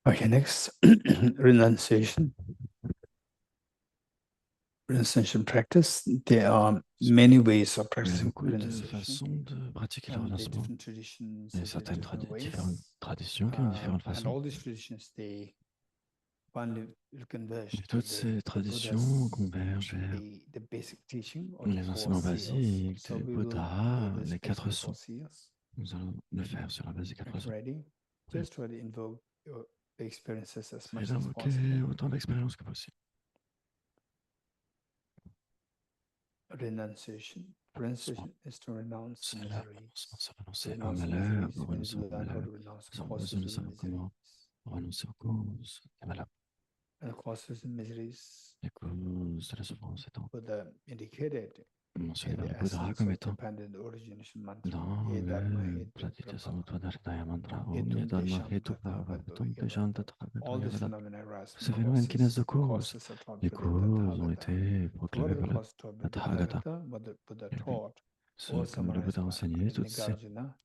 Okay, next, renunciation. Renunciation practice. There are many ways of Il y a practicing beaucoup de renunciation. façons de pratiquer le And the renoncement. different traditions Il y a have their certaines different différentes ways. traditions qui ont différentes And façons. all these traditions, they finally converge Et to toutes ces the traditions Buddha's, convergent vers the basic teaching or the les four enseignements seals. basiques So du we will Bouddha, do this les based on quatre the four sons. seals. Nous allons le faire sur la base des quatre Okay, sons. ready? Just try to invoke your experiences as Essayez much as d'invoquer possible. autant d'expériences que possible. Renunciation. Renunciation is to renounce C'est le miseries. renoncement, c'est renoncer au Renounce malheur, miseries au means renoncer au learn how malheur. to renounce Nous avons besoin causes de of savoir comment miseries. renoncer aux causes des malheurs. And causes of miseries, Les causes de la souffrance étant Buddha indicated mentionnées in par the le Bouddha essence comme of étant dependent origination mantra. dans Ye dharma le hetu Pratitya prabha. Samutva Dharma Mantra Om Etum Yadharma desham Hetu tathagata Bhagavatam Desham yavata. Tathagata All these Yavata. phenomena arise Ce from phénomène qui naissent de causes. causes. Causes are taught Les by the causes ont Tathagata. été So what proclamées are the par le causes taught by the Tathagata. Tathagata? What the Buddha Et taught ce or que le Bouddha summarized a by enseigné, toutes ces Nigarjuna,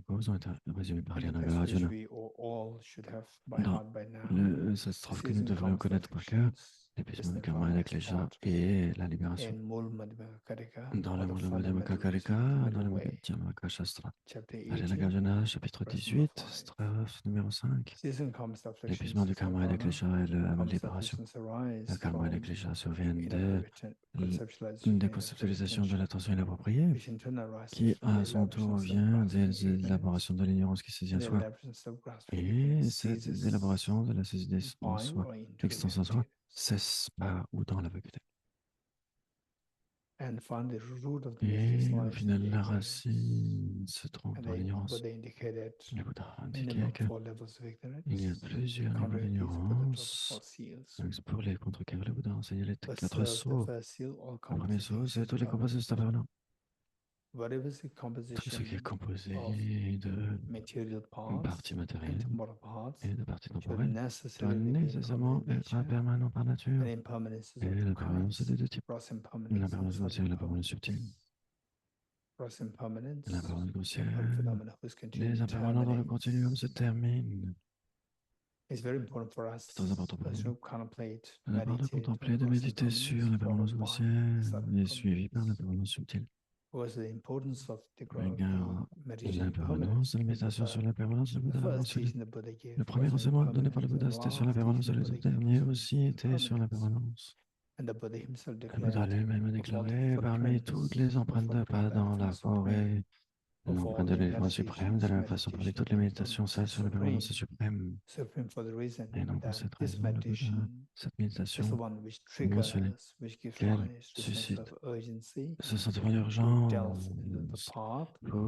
causes ont été résumées par in the Yana passage Arjuna. we all should have by Dans heart by now. cette strophe que nous Ceasing devrions comes connaître par cœur, afflictions, l'épuisement this du karma et nirvana la is klesha taught. et la libération. In Mul Madhyamaka Karika, Dans or le the Mula fundamental Madhyamaka dans le way, Madhyamaka Shastra. chapter Ajna 18, Garjuna, chapitre verse number 18, 5. strophe numéro 5. Ceasing comes L'épuisement afflictions du is karma et la nirvana. klesha et la Comes libération. afflictions Le arise karma et la from klesha surviennent conceptualization, des inappropriate conceptualisations de attention, l'attention inappropriée, which in turn arises qui from the à son tour elaborations of vient grasping des ignorance, élaborations de l'ignorance qui saisit and à the soi. elaborations of grasping Et ignorance cette ceases élaboration de la saisie in en point soi, or into l'existence en soi, emptiness. cesse par ou dans la vacuité. And find the root of the miseries Et au lies in final, the la ignorance. racine se trouve And dans the l'ignorance. Buddha indicated Le Bouddha a indiqué minimum qu'il 4 levels of y a ignorance. plusieurs niveaux Contrary these Buddha taught the d'ignorance. 4 seals. Donc, pour les contrecarrer, le Bouddha a enseigné les But quatre still, the sauts. first seal, all Le premier saut, compositing c'est is tous les composés impermanent. impermanents. Whatever is the Tout ce qui est composition composé of de material parties parts and matérielles temporal parts et de parties should temporelles doit necessarily be nécessairement impermanent in être nature. impermanent par nature. And impermanence is Et of two l'impermanence est kinds. de deux types. Gross impermanence and L'impermanence grossière et l'impermanence subtile. gross impermanence, L'impermanence grossière, impermanent phenomena whose les continuum impermanents dans le continuum se terminates. terminent. It's very important for us C'est très important pour nous. to contemplate, C'est important de meditate on contempler, de gross méditer sur impermanence, l'impermanence followed by grossière subtle et suivi par impermanence. l'impermanence subtile. Was the importance of the Regarde meditation l'impermanence, impermanence? de la méditation sur l'impermanence, le The Bouddha l'a first mentionné. teaching the Buddha gave Le premier was on enseignement donné par le impermanence, Bouddha, and c'était sur last l'impermanence, teaching et the le tout Buddha gave dernier was on aussi était sur impermanence. l'impermanence. And the Buddha himself Le Bouddha declared, lui-même a of all the déclaré parmi toutes les footprints, the empreintes de footprint pas of the dans elephant la supreme, forêt, of all l'empreinte de the l'éléphant suprême, de la même façon parmi toutes les méditations, celle sur l'impermanence est suprême. supreme for the reason Et donc, pour that cette this raison, le Bouddha, meditation cette is the méditation one which mentionnée, triggers, which gives qu'elle rise to sense suscite of urgency ce sentiment to delve into the d'urgence path pour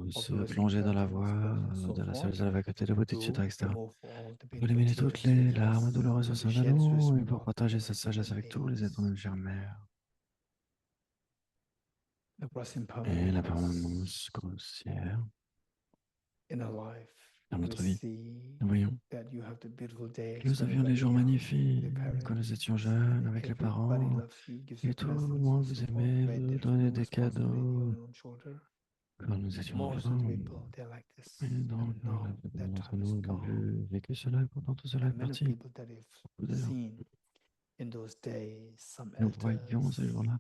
of se losing plonger dans la attachment, voie so de la forth, sagesse de la vacuité, de bodhicitta, to etc. remove all the Pour painful éliminer toutes tears les with larmes us, douloureuses au and to sein de share its nous et wisdom pour with partager every cette sagesse human avec tous les êtres beings. de chère mère. The gross Et la impermanence permanence grossière in our life. dans We notre vie. see Nous voyons that you have the beautiful days que nous when you're avions des very jours young magnifiques, with the quand nous étions parents, jeunes and avec les everybody parents, loves you, gives you et tout le presents, monde and vous so forth. aimait, Very vous different donnait and des responsibility on cadeaux your own shoulder. quand nous étions Most of enfants. the people, they're like this. Et donc, And la now plupart that d'entre time is nous avons gone. vécu cela, et pourtant tout cela est And many parti. people that have Beaucoup de gens. seen in those days, some Nous voyons ces elders, jours-là.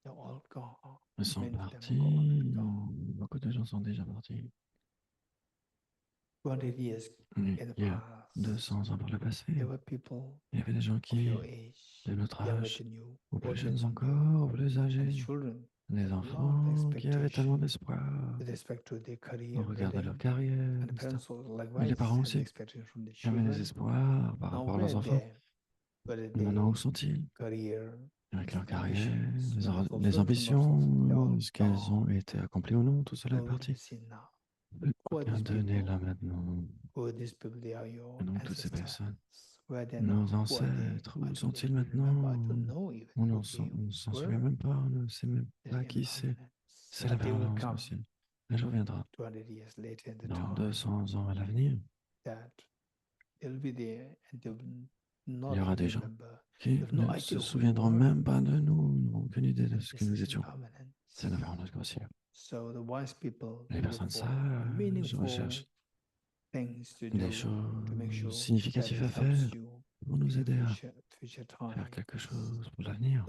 they're all gone. Ils sont Many of them partis. are gone and gone. Beaucoup de gens sont déjà partis. 20 years Il in the y a past, 200 ans par le passé, there were people il y avait des gens of qui, your age, de notre younger âge, than you, ou plus older jeunes than you, encore, ou plus and âgés, children des had a lot of enfants qui avaient tellement expectation d'espoir with respect to their career au regard de building, leur carrière, and the etc. parents also Mais les likewise parents had the aussi expectation from the avaient des children. espoirs par Now rapport à where leurs enfants. were Maintenant, où they sont-ils career avec leur carrière, ambitions les, were or- fulfilled les or not fulfilled? They're ambitions, all est-ce qu'elles ont gone. été accomplies ou non? Tout cela est Nowhere to be parti. seen now. Plus Who are rien these de n'est people? là maintenant. Who are these people? They are your Et donc, toutes ces ancestors. personnes, Where are they nos now? Who are they? ancêtres, I où don't sont-ils even remember. I maintenant? don't know even On who ne they s'en were. souvient même pas, on ne sait même There's pas qui c'est. impermanence. C'est la But they will permanence come aussi. Un jour viendra, 200 years later in the dans time 200 ans à l'avenir, that they'll be there and they will il not y aura even des gens remember. qui They have no ne idea se who you souviendront were. même pas de nous, n'auront aucune idée de And ce que this nous is étions. impermanence. C'est la permanence grossière. So the wise people Les look personnes for sages meaningful recherchent des choses significatives à faire pour nous aider à faire quelque chose pour l'avenir.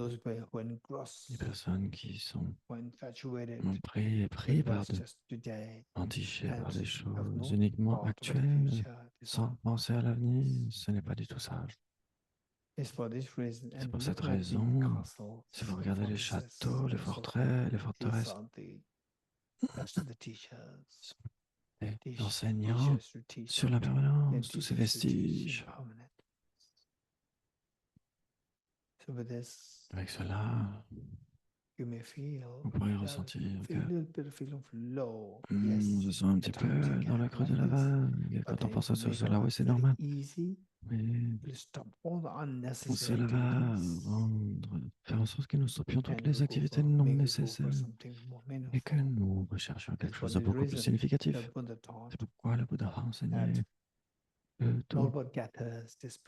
Les personnes qui sont pris entichées par des choses uniquement actuelles, sans penser à l'avenir, ce n'est pas du tout sage. C'est pour cette raison, si vous regardez les châteaux, les forteresses, les enseignants sur la permanence, tous ces vestiges. Avec cela, vous pourrez ressentir que on se sent un petit peu dans le creux de la vague. Quand on pense à cela, oui, c'est normal. Mais cela va faire en sorte que nous stoppions toutes les activités non nécessaires et que nous recherchions quelque chose de beaucoup plus significatif. C'est pourquoi le Bouddha a enseigné que tout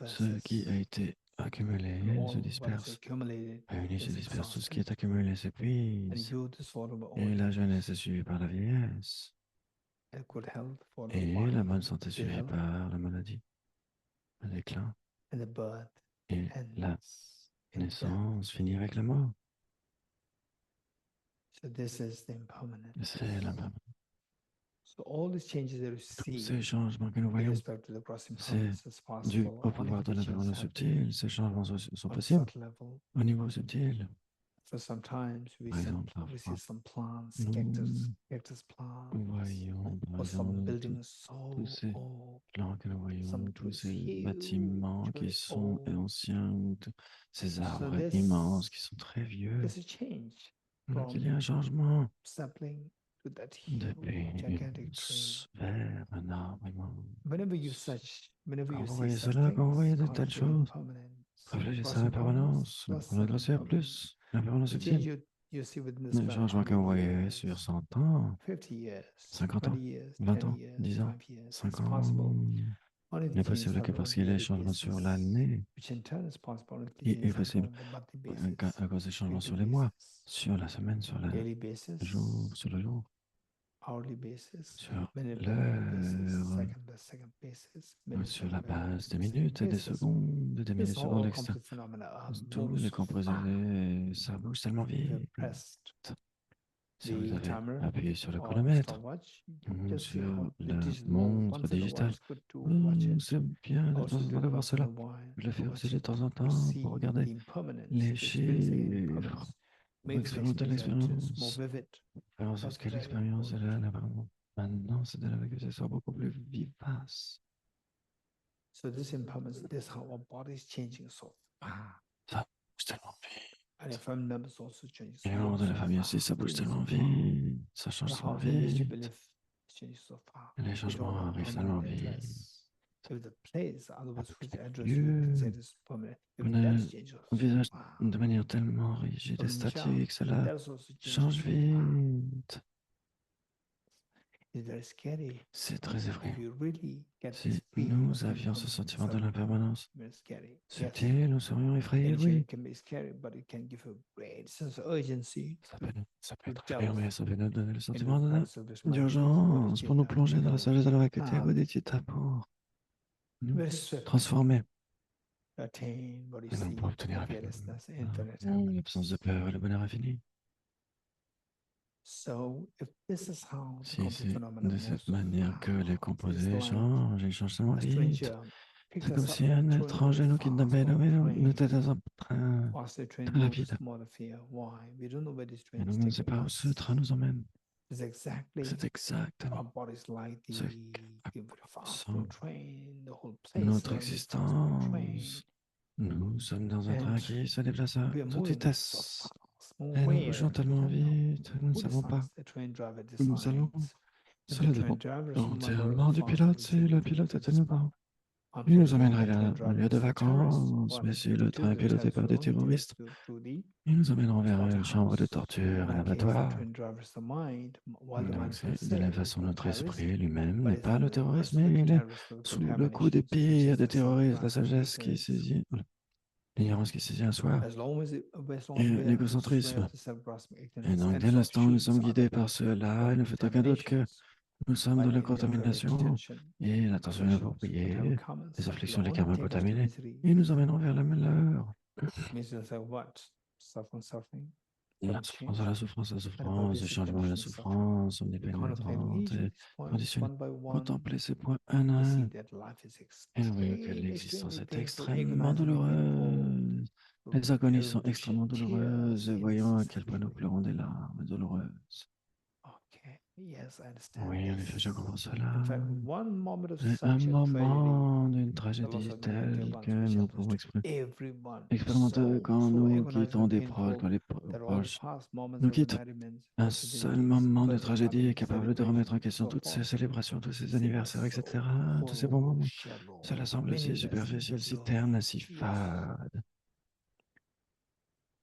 ce qui a été accumulé se disperse. Réuni se disperse, tout ce qui est accumulé s'épuise. Et la jeunesse est suivie par la vieillesse. Et la bonne santé suivie par la maladie, le déclin. Et la naissance finit avec la mort. C'est l'impermanence. Tous ces changements que nous voyons, c'est dû au pouvoir de l'impermanence subtile. Ces changements sont possibles au niveau subtil. Par exemple, parfois, nous voyons, par exemple, tous ces plans que nous voyons, tous ces bâtiments qui sont anciens, ces arbres immenses qui sont très vieux. Donc, il y a un changement depuis une sphère, un arbre immense. Quand vous voyez cela, quand vous voyez de telles choses, réfléchissez à l'impermanence, on va grossir plus, l'impermanence subtile. Le changement que vous voyez sur 100 ans, 50 ans, 20 ans, 10 ans, 5 ans, il est possible que parce qu'il y a des changements sur l'année, il est possible à cause des changements sur les mois, sur la semaine, sur le jour, sur le jour, sur l'heure, sur la base des minutes et des secondes, des minutes secondes, etc. Tous les composés, ça bouge tellement vite. Si vous avez appuyé sur le chronomètre ou sur la montre digitale, c'est bien de temps en temps de voir cela. Je le fais aussi de temps en temps pour regarder les chiffres, pour expérimenter l'expérience, faire en sorte que l'expérience est là, vraiment. Maintenant, c'est de la que ce soit beaucoup plus vivace. Ça bouge tellement vite. Et les membres de la famille aussi, ça bouge tellement vite, ça change tellement vite. Les changements arrivent tellement vite. On envisage de manière tellement rigide et statique, cela change vite. C'est très effrayant. Si nous avions ce sentiment de l'impermanence subtil, nous serions effrayés, oui. Ça peut être effrayant, mais ça peut nous donner le sentiment d'urgence pour nous plonger dans la sagesse de la vacuité bodhicitta pour nous transformer. Et non pour obtenir l'absence de peur et le bonheur infini. Si c'est de cette manière que les composés changent, ils changent tellement vite. C'est comme si un étranger nous kidnappait, nous était dans un train très rapide. Et nous ne savons pas où ce train nous emmène. C'est exactement ce notre existence. Nous sommes dans un train qui se déplace à toute vitesse. Et nous bougeons tellement vite, nous ne savons pas où nous allons. Cela dépend entièrement du pilote. Si le pilote est innocent, il nous emmènerait vers un lieu de vacances. Mais si le train est piloté par des terroristes, ils nous emmèneront vers une chambre de torture, un abattoir. Donc, c'est de la même façon, notre esprit lui-même n'est pas le terrorisme, mais il est sous le coup des pires des terroristes, la sagesse qui saisit, l'ignorance qui saisit un soir, et l'égocentrisme. Et donc, dès l'instant où nous sommes guidés par cela, il ne fait aucun doute que Nous sommes dans la contamination attention, et l'attention aversions would have inappropriée, come les subtly afflictions, les only karmas take us to contaminés, misery. et nous emmèneront vers le malheur. Misery is like what? Suffering, La from souffrance change. à la souffrance, la And about souffrance, le this changement et la condition of suffering. souffrance, Contemplating omnipénétrante each of et these points conditionnée. one by one, Contempler ces points un à we see un, that life is et nous voyons que extremely l'existence est painful, extrêmement agonizingly painful. douloureuse. Les agonies sont To shed extrêmement douloureuses, tears et voyons à quel point nous incessantly. pleurons des larmes douloureuses. Okay, yes, I understand Oui, en effet, je this. comprends cela. In fact, one moment of Et un such a tragedy, moment d'une the loss tragédie of many dear telle que ones, which nous happens pouvons to everyone, expérimenter quand so nous agonizing quittons and des proches, painful quand les that all proches past moments nous of quittent. merriment, Un all seul festivities, moment de birthday tragédie est parties, capable de remettre en celebrations, question so toutes ces forth, célébrations, tous ces seem anniversaires, so etc., tous ces bons hollow, moments. shallow, Cela semble si meaningless, superficiel, si blurry. terne, si Yes. fade.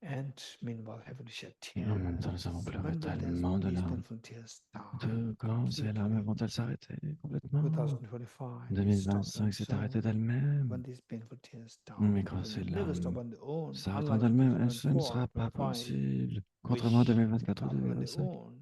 And meanwhile, having to shed Et en même temps, nous avons tears. pleuré When will tellement de these larmes. painful tears stop? De quand ces larmes Completely. vont-elles s'arrêter complètement? 2025 is stopping 2025 s'est arrêté soon. d'elle-même. When these painful tears stop, Mais it quand will ces never stop larmes on their own. s'arrêteront Unlike d'elles-mêmes, ce ne 2024, sera pas 25, possible. Contrairement à which 2024 ou stopped on their 2025. own.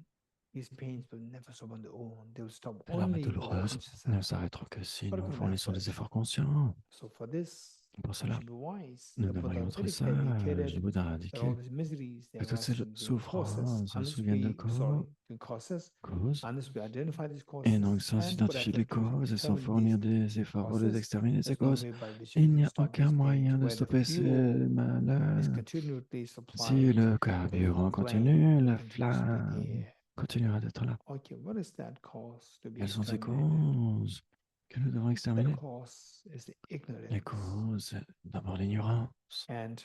These pains will never stop on their own. They will stop Ces larmes only with douloureuses conscious ne effort. s'arrêteront que si For a nous good fournissons des effort. efforts conscients. So for this, Pour we cela, should be wise. nous The Buddha devrions être very clearly sages. Le indicated Bouddha a that all indiqué these miseries they que toutes ces arise from the causes. souffrances Unless souviennent de we, the causes, causes. unless we identify these Et donc, causes sans and put identifier les effort to causes et sans determine fournir these des efforts pour les causes, exterminer, ces there's no causes, way by which il we n'y can a stop aucun these pains. moyen de Where the stopper ces fuel is malheurs. continually Si supplied, le the carburant flame continue, will la continue to be flamme there. continuera d'être là. Okay, what is that cause to be Quelles sont ces exterminated? causes que nous devons That exterminer? cause is the Les ignorance. causes, c'est d'abord l'ignorance. And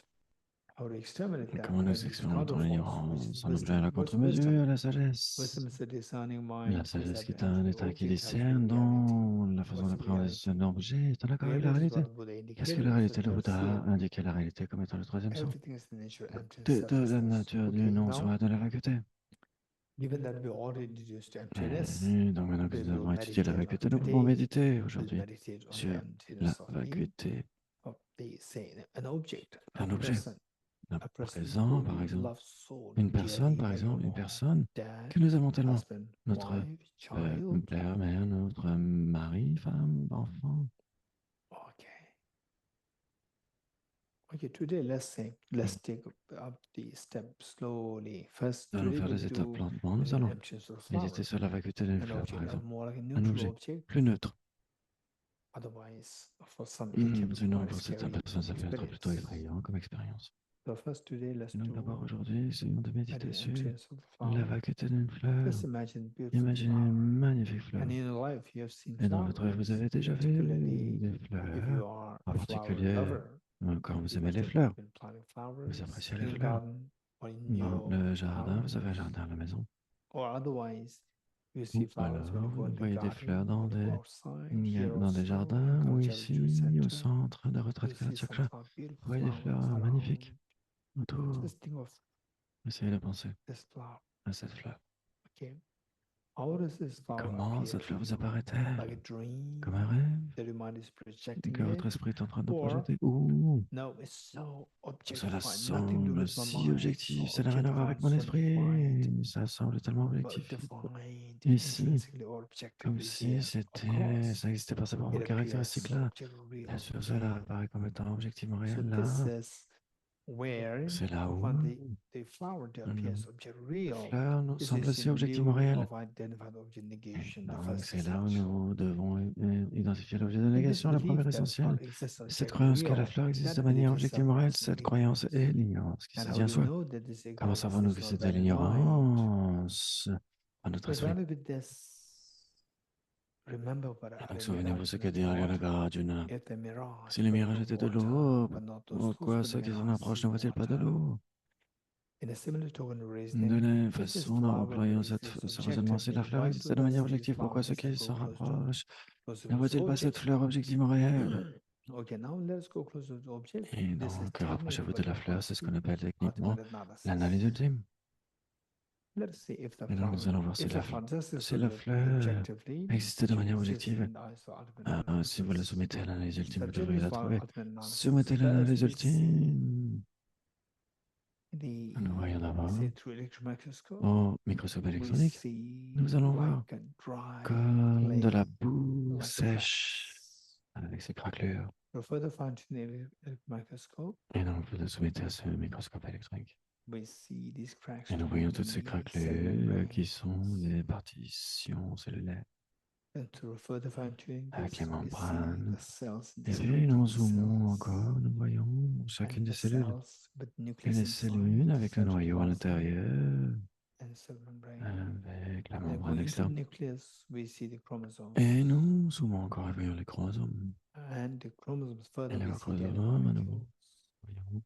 how to exterminate Et that comment nous by this expérimentons counterforce, which is l'ignorance en obligeant wisdom. la What's contre-mesure, wisdom? la sagesse? Wisdom is a discerning La mind who is sagesse qui able est to un enter the état qui object of discerne reality. dans la façon What's d'appréhension reality? d'un objet. Est en accord avec la Reality is réalité? what Buddha Qu'est-ce que indicated la as the réalité? Le third Bouddha a seal. indiqué la réalité comme étant le troisième sceau. Everything is the nature of empty De la selflessness. nature du Okay, non now, soit de la vacuité. given that we already introduced emptiness, Et donc maintenant que we nous will avons étudié la meditate on vacuité, nous pouvons today. méditer We'll aujourd'hui meditate on the sur la emptiness of me, vacuité of the say an object, a d'un objet. person, Un a person présent, who par we exemple. love so Une personne, dearly, par like exemple, our une mom, personne dad, que nous aimons tellement. husband, Notre wife, child. père, mère, notre mari, femme, enfant. Okay. Okay, today let's take up the step slowly. First, Nous allons today faire we'll les étapes do lentement. Nous an allons emptiness of méditer flower, sur la vacuité d'une an fleur, par object, a exemple. more like a Un neutral objet object. plus neutre. Otherwise, for some it can be Sinon, quite pour certaines scary personnes, ça peut être plutôt experience. effrayant comme expérience. So first, today let's Et donc d'abord do aujourd'hui, essayons de an méditer sur emptiness of the la flower. vacuité d'une fleur. Just imagine beautiful Imaginez une flower. magnifique fleur. And in your life, you have seen Et dans votre vie, vous flowers, avez déjà vu particularly des if you fleurs, are en a flower particulier lover. quand vous You aimez must les have fleurs. been planting Vous flowers appréciez in les your fleurs. garden or in Dans your le jardin, vous avez un house, jardin à la maison. or otherwise you see Ou flowers when alors, you go in vous the voyez des fleurs garden, when you go outside, here dans des also in jardins ou Kalachar Retreat ici au Center. centre de retraite You see some Kalachakra. beautiful Vous voyez des fleurs flowers magnifiques around. autour. Just think of Essayez de penser this flower. à cette fleur. Okay. How does this flower Comment appear cette to fleur vous you? apparaît-elle? Like a dream Comme un rêve that your mind is projecting que votre it? esprit est en train de Or projeter? Ou no, it's so cela objectified, nothing to do semble with my si mind, objectif, so ça n'a rien à voir objectified, avec mon so defined, esprit, ça semble tellement but objectif. defined Ici, intrinsically or comme objectively. si Yes, of ça course, existait par sa propre it appears so caractéristique-là. objectively Bien real. sûr, cela Okay, apparaît comme étant objectivement so réel this là. is where C'est là où when the flower appears objectively la real. fleur nous This semble is si in objectivement lieu réelle. of identified object Et negation, the donc, first c'est là où essential. nous devons identifier l'objet de And this négation, la belief première that flower essentielle. exists Cette objectively croyance que la real, fleur existe de that manière belief is objectivement réelle, self-conscious cette croyance est ignorance. l'ignorance qui And se how dit en do you soi. know that this Comment ignorance savons-nous is que not c'est de there in mind? l'ignorance à notre esprit? Presented with this, remember what Et donc, Arya souvenez-vous ce qu'a Arjuna dit taught. Arjuna. If the mirage Si les were mirages the étaient de water, l'eau, but not those close pourquoi to the ceux qui s'en mirage approchent see ne voient-ils pas de water? l'eau? In a similar token of De la reasoning, même if this façon, en flower employant exists ce raisonnement, si la objectively, fleur why existait do de not manière see objective, pourquoi ceux flowers and qui go s'en closer rapprochent to ne this voient-ils pas cette object? fleur objectivement réelle? Okay, now let's go closer to the object. Et This is donc, technically rapprochez-vous what de la we're going fleur, to c'est ce see. qu'on appelle techniquement Ultimate analysis. l'analyse ultime. Let's see if the Et donc, nous allons voir if the flower does si la exist fleur objectively, existait de it should manière exist objective. in the eyes of ultimate Si vous la analysis. soumettez à l'analyse ultime, vous Subject devriez is la for trouver. ultimate analysis. Soumettez First, l'analyse we see ultime. Nous voyons d'abord say through electron microscope, au microscope we électronique, see nous allons voir like a dry comme de la clay, boue like the sèche cracks. avec ses craquelures. For further fine-tuning electron microscope, Et donc, vous le soumettez à ce microscope électronique. we see these cracks Et nous to voyons toutes ces be cell craquelures qui membranes. sont des partitions cellulaires And through further fine-tuning avec les this, we see membranes. the cells Et puis, nous distributed zoomons cells encore, nous voyons chacune and des the cellules. cells with Et nucleus les cellules inside, avec le noyau à cytoplasm, l'intérieur, and cell membrane. avec la And membrane going into the externe. nucleus, we see the chromosomes. Et nous zoomons encore et voyons les chromosomes. And the chromosomes Et further, les we see the chromosomes, à nouveau, molecules. voyons,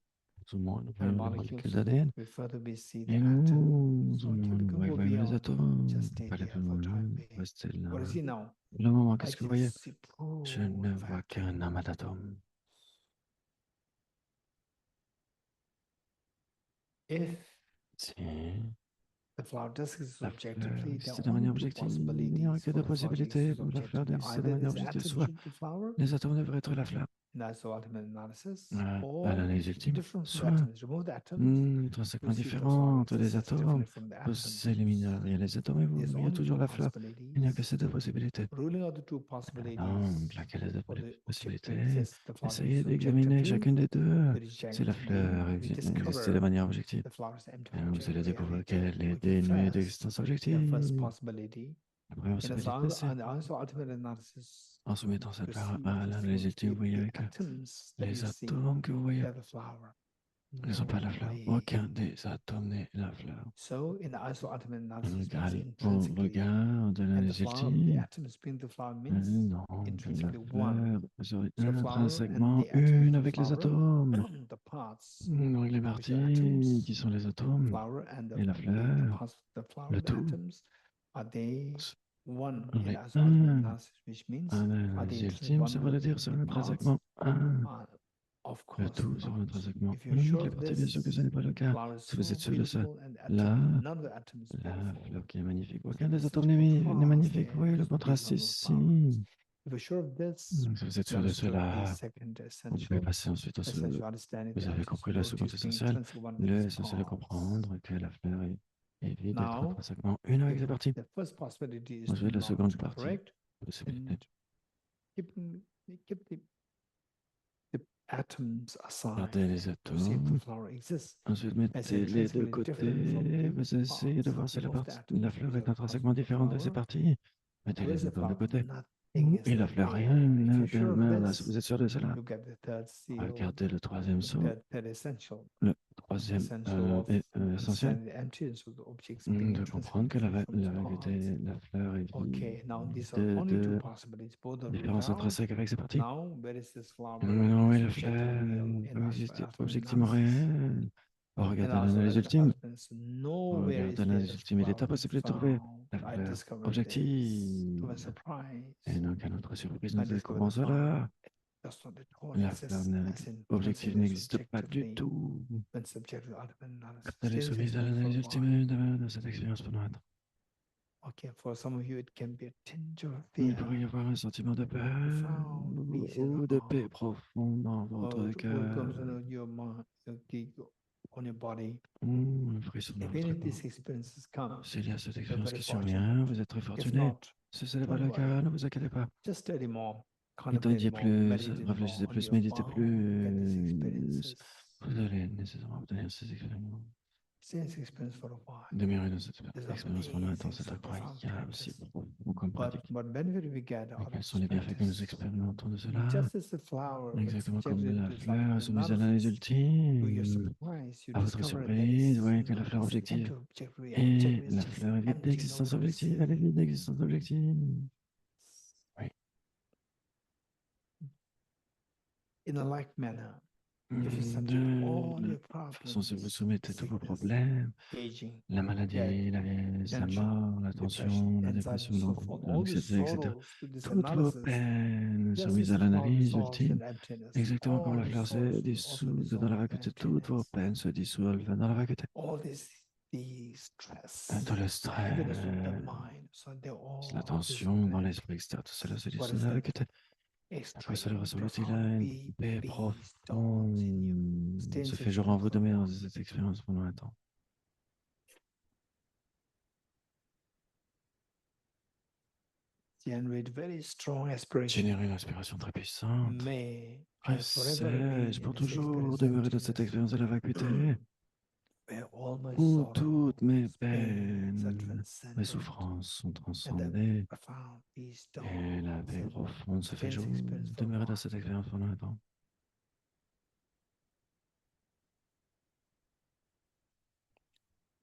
zoomons, nous And voyons les molecules, molécules d'ADN. we further we see the Et atoms. nous So zoomons, typical nous will voyons be les on. atomes. Just stay Pas les there plus for loin, time being. restez là. What do you see now? Pour le moment, I qu'est-ce que vous can voyez? see Je ne proof vois atoms. qu'un amas d'atomes. If Si the flower does exist la objectively, fleur there existe are de only manière two objective, il n'y aura possibilities que for deux the flower to possibilités exist pour la fleur objectively. d'exister de Either manière this objective. atom Soit should be flower les atomes devraient être la fleur in iso-ultimate analysis, à or l'analyse ultime, different from the soit atoms. Remove the atoms, intrinsèquement you'll see the flower différentes des exists atomes. differently from the Vous atoms. élimineriez les atomes et There's il y a only toujours two la fleur. Il n'y a que ces possibilities. deux possibilités. Ruling out the two Donc, possibilities laquelle est la for the object to possibilité? exist, the flower Essayez exists d'examiner objectively. chacune des deux. We Si la reject fleur we existe de discover manière objective, the flower is empty et of vous allez découvrir reality. qu'elle est We give dénuée first d'existence the objective. first possibility. La première In possibilité, c'est iso-ultimate analysis, en soumettant cette you fleur see à l'analyse ultime, vous voyez que atoms that les you see, atomes que vous voyez they're the flower. ne sont pas la No fleur. way. Aucun des atomes n'est la fleur. So in the iso-ultimate On analysis, means regarde au intrinsically, regard de and the l'analyse flower, the ultime. atoms being the flower Mais means non, que la intrinsically one. fleur serait So the flower and intrinsèquement the atoms une of the avec les flower, atomes. the parts Donc les which are parties qui atoms, sont les atomes flower and et la the fleur, parts of the flower, le the tout, atoms, are they one in serait iso-ultimate un. analysis, which means À are they l'analyse intrinsically ultime, one ça with veut dire serait the parts? intrinsèquement un. Of Le course tout serait not. intrinsèquement If you're un. sure Les of parties, bien sûr que ce this, n'est pas le the cas. flower is Si vous so êtes sûr de ça, beautiful and the là, none of the atoms is la beautiful. fleur qui est magnifique. So Aucun there's des such atomes a n'est contrast magnifique. Vous there. voyez le It's contraste beautiful ici. flowers. If you're sure of this, Si vous êtes you sûr de understood the cela, second vous pouvez essential, passer ensuite au essential understanding Vous the avez atoms compris la seconde objects being essentielle. intrinsically one with Le its essentiel est parts. comprendre que la fleur est vide d'être Now, intrinsèquement une avec if ses parties. the first possibility is Ensuite, la not seconde partie, correct, possibilité. then keep the atoms aside. Gardez les See if the atomes. flower exists. Ensuite, As mettez-les de intrinsically côté. different from the Vous essayez de parts. voir si Remove the atoms, la fleur which are est the parts intrinsèquement of the différente de ses flower. parties. Where Mettez-les is the atomes de flower? côté. Nothing is Et la fleur, there. rien If ne you're sure of demeure là. Si this, vous êtes sûr de cela, look at the third seal, regardez le troisième the saut, third essential. le troisième Essential of essentiel. understanding the emptiness of the objects being De comprendre que intrinsically different from its vérité, parts. la fleur est Okay, now these are vide only two de possibilities. Both are ruled différence out. intrinsèque avec ses parties. Now, where is this flower Non, oui, la objectively fleur real in peut exister iso-ultimate objectivement analysis? réelle. Au regard In de l'analyse ultime, iso-ultimate, au nowhere regard is de there l'analyse the ultime, il est flower impossible de trouver found. la I fleur discovered this. To my objective. surprise, Et donc, à notre surprise, I nous discovered découvrons the flower. cela. Does not at all La fleur exist as objective intrinsically, n'existe pas du subjectively, tout. when subject to ultimate analysis. Quand elle est Stay with soumise à me for a l'analyse while. ultime de cette expérience pendant un temps. Okay, for some of you, it can be a tinge of Il fear, pourrait y avoir un sentiment de peur profound peace in ou the de paix heart, profonde dans votre or it comes cœur, on your mind, on your body. ou un frisson dans If votre any of corps. these experiences come, S'il y a cette you're expérience very qui survient, fortunate. vous êtes très If fortuné. not, Si ce n'est pas don't le cas, worry. ne vous inquiétez pas. Just study more, Étudiez contemplate more, plus, meditate réfléchissez more on plus, your méditez own, get these plus. experiences. Vous allez nécessairement obtenir ces expériences. Stay in this experience for a while. Demeurez dans cette This is expérience pendant un temps, amazing, c'est so profound incroyable, si practice. profond comme pratique. What benefit we get Mais out of quels this sont les bienfaits que nous practice? expérimentons de cela? Just as the flower was Exactement comme subjected la to fleur soumise à l'analyse analysis, to your ultime. surprise, you À votre discover that surprise, vous voyez que la fleur this objective object et is la just fleur est vide empty, d'existence nowhere to objective, elle est see. vide d'existence objective. Oui. In a like manner, if you subject all De your toute façon, si vous problems, soumettez tous vos sickness, problèmes, aging, la maladie, death, la vieillesse, la tension, mort, la depression, tension, la anxiety, dépression, so forth, all the l'anxiété, etc. sorrows to this Toutes vos analysis, peines just soumises as à the flower l'analyse dissolves ultime, in emptiness, exactement comme all la the fleur sorrows se will also dissout dans la dissolve in vacuité, toutes vos emptiness. peines se dissolvent dans la vacuité. All the stress, Tout le the heaviness of the stress, mind, so they're la all tension dissolved dans in l'esprit, etc. Tout cela se What dissout is dans la that? vacuité. À quoi cela extreme, ressemble-t-il à profound une paix peace dawns in you. profonde? Se fait jour en Sensation vous de of mer de cette expérience pendant un temps. generate very strong aspiration. Générer une inspiration très puissante. May Je I forever sais, be je in pour this toujours experience demeurer dans cette emptiness, expérience de la vacuité, where all my où sorrows, toutes mes pains are peines, mes transcended, souffrances sont and the transcendées, profound peace et la dawns paix in profonde se fait intense jour. experience for Demeurer dans one. cette expérience pendant un temps.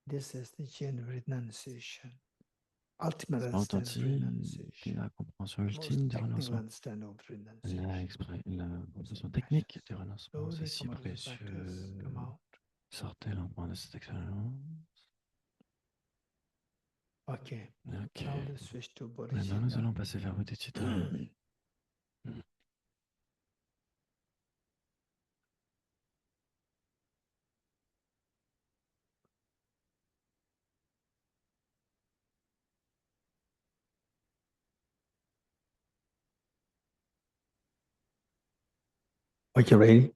This is the genuine renunciation, ultimate C'est understanding of authentique, renunciation, la compréhension the most ultime du technical renoncement. understanding of La, renunciation. la So compréhension technique precious. du renoncement, c'est Slowly si come out of the practice, précieux. come out. Sortez lentement de cette expérience. Okay. Ok. Now let's switch to Maintenant, nous bodhicitta. allons passer vers Bodhicitta. Okay, ready?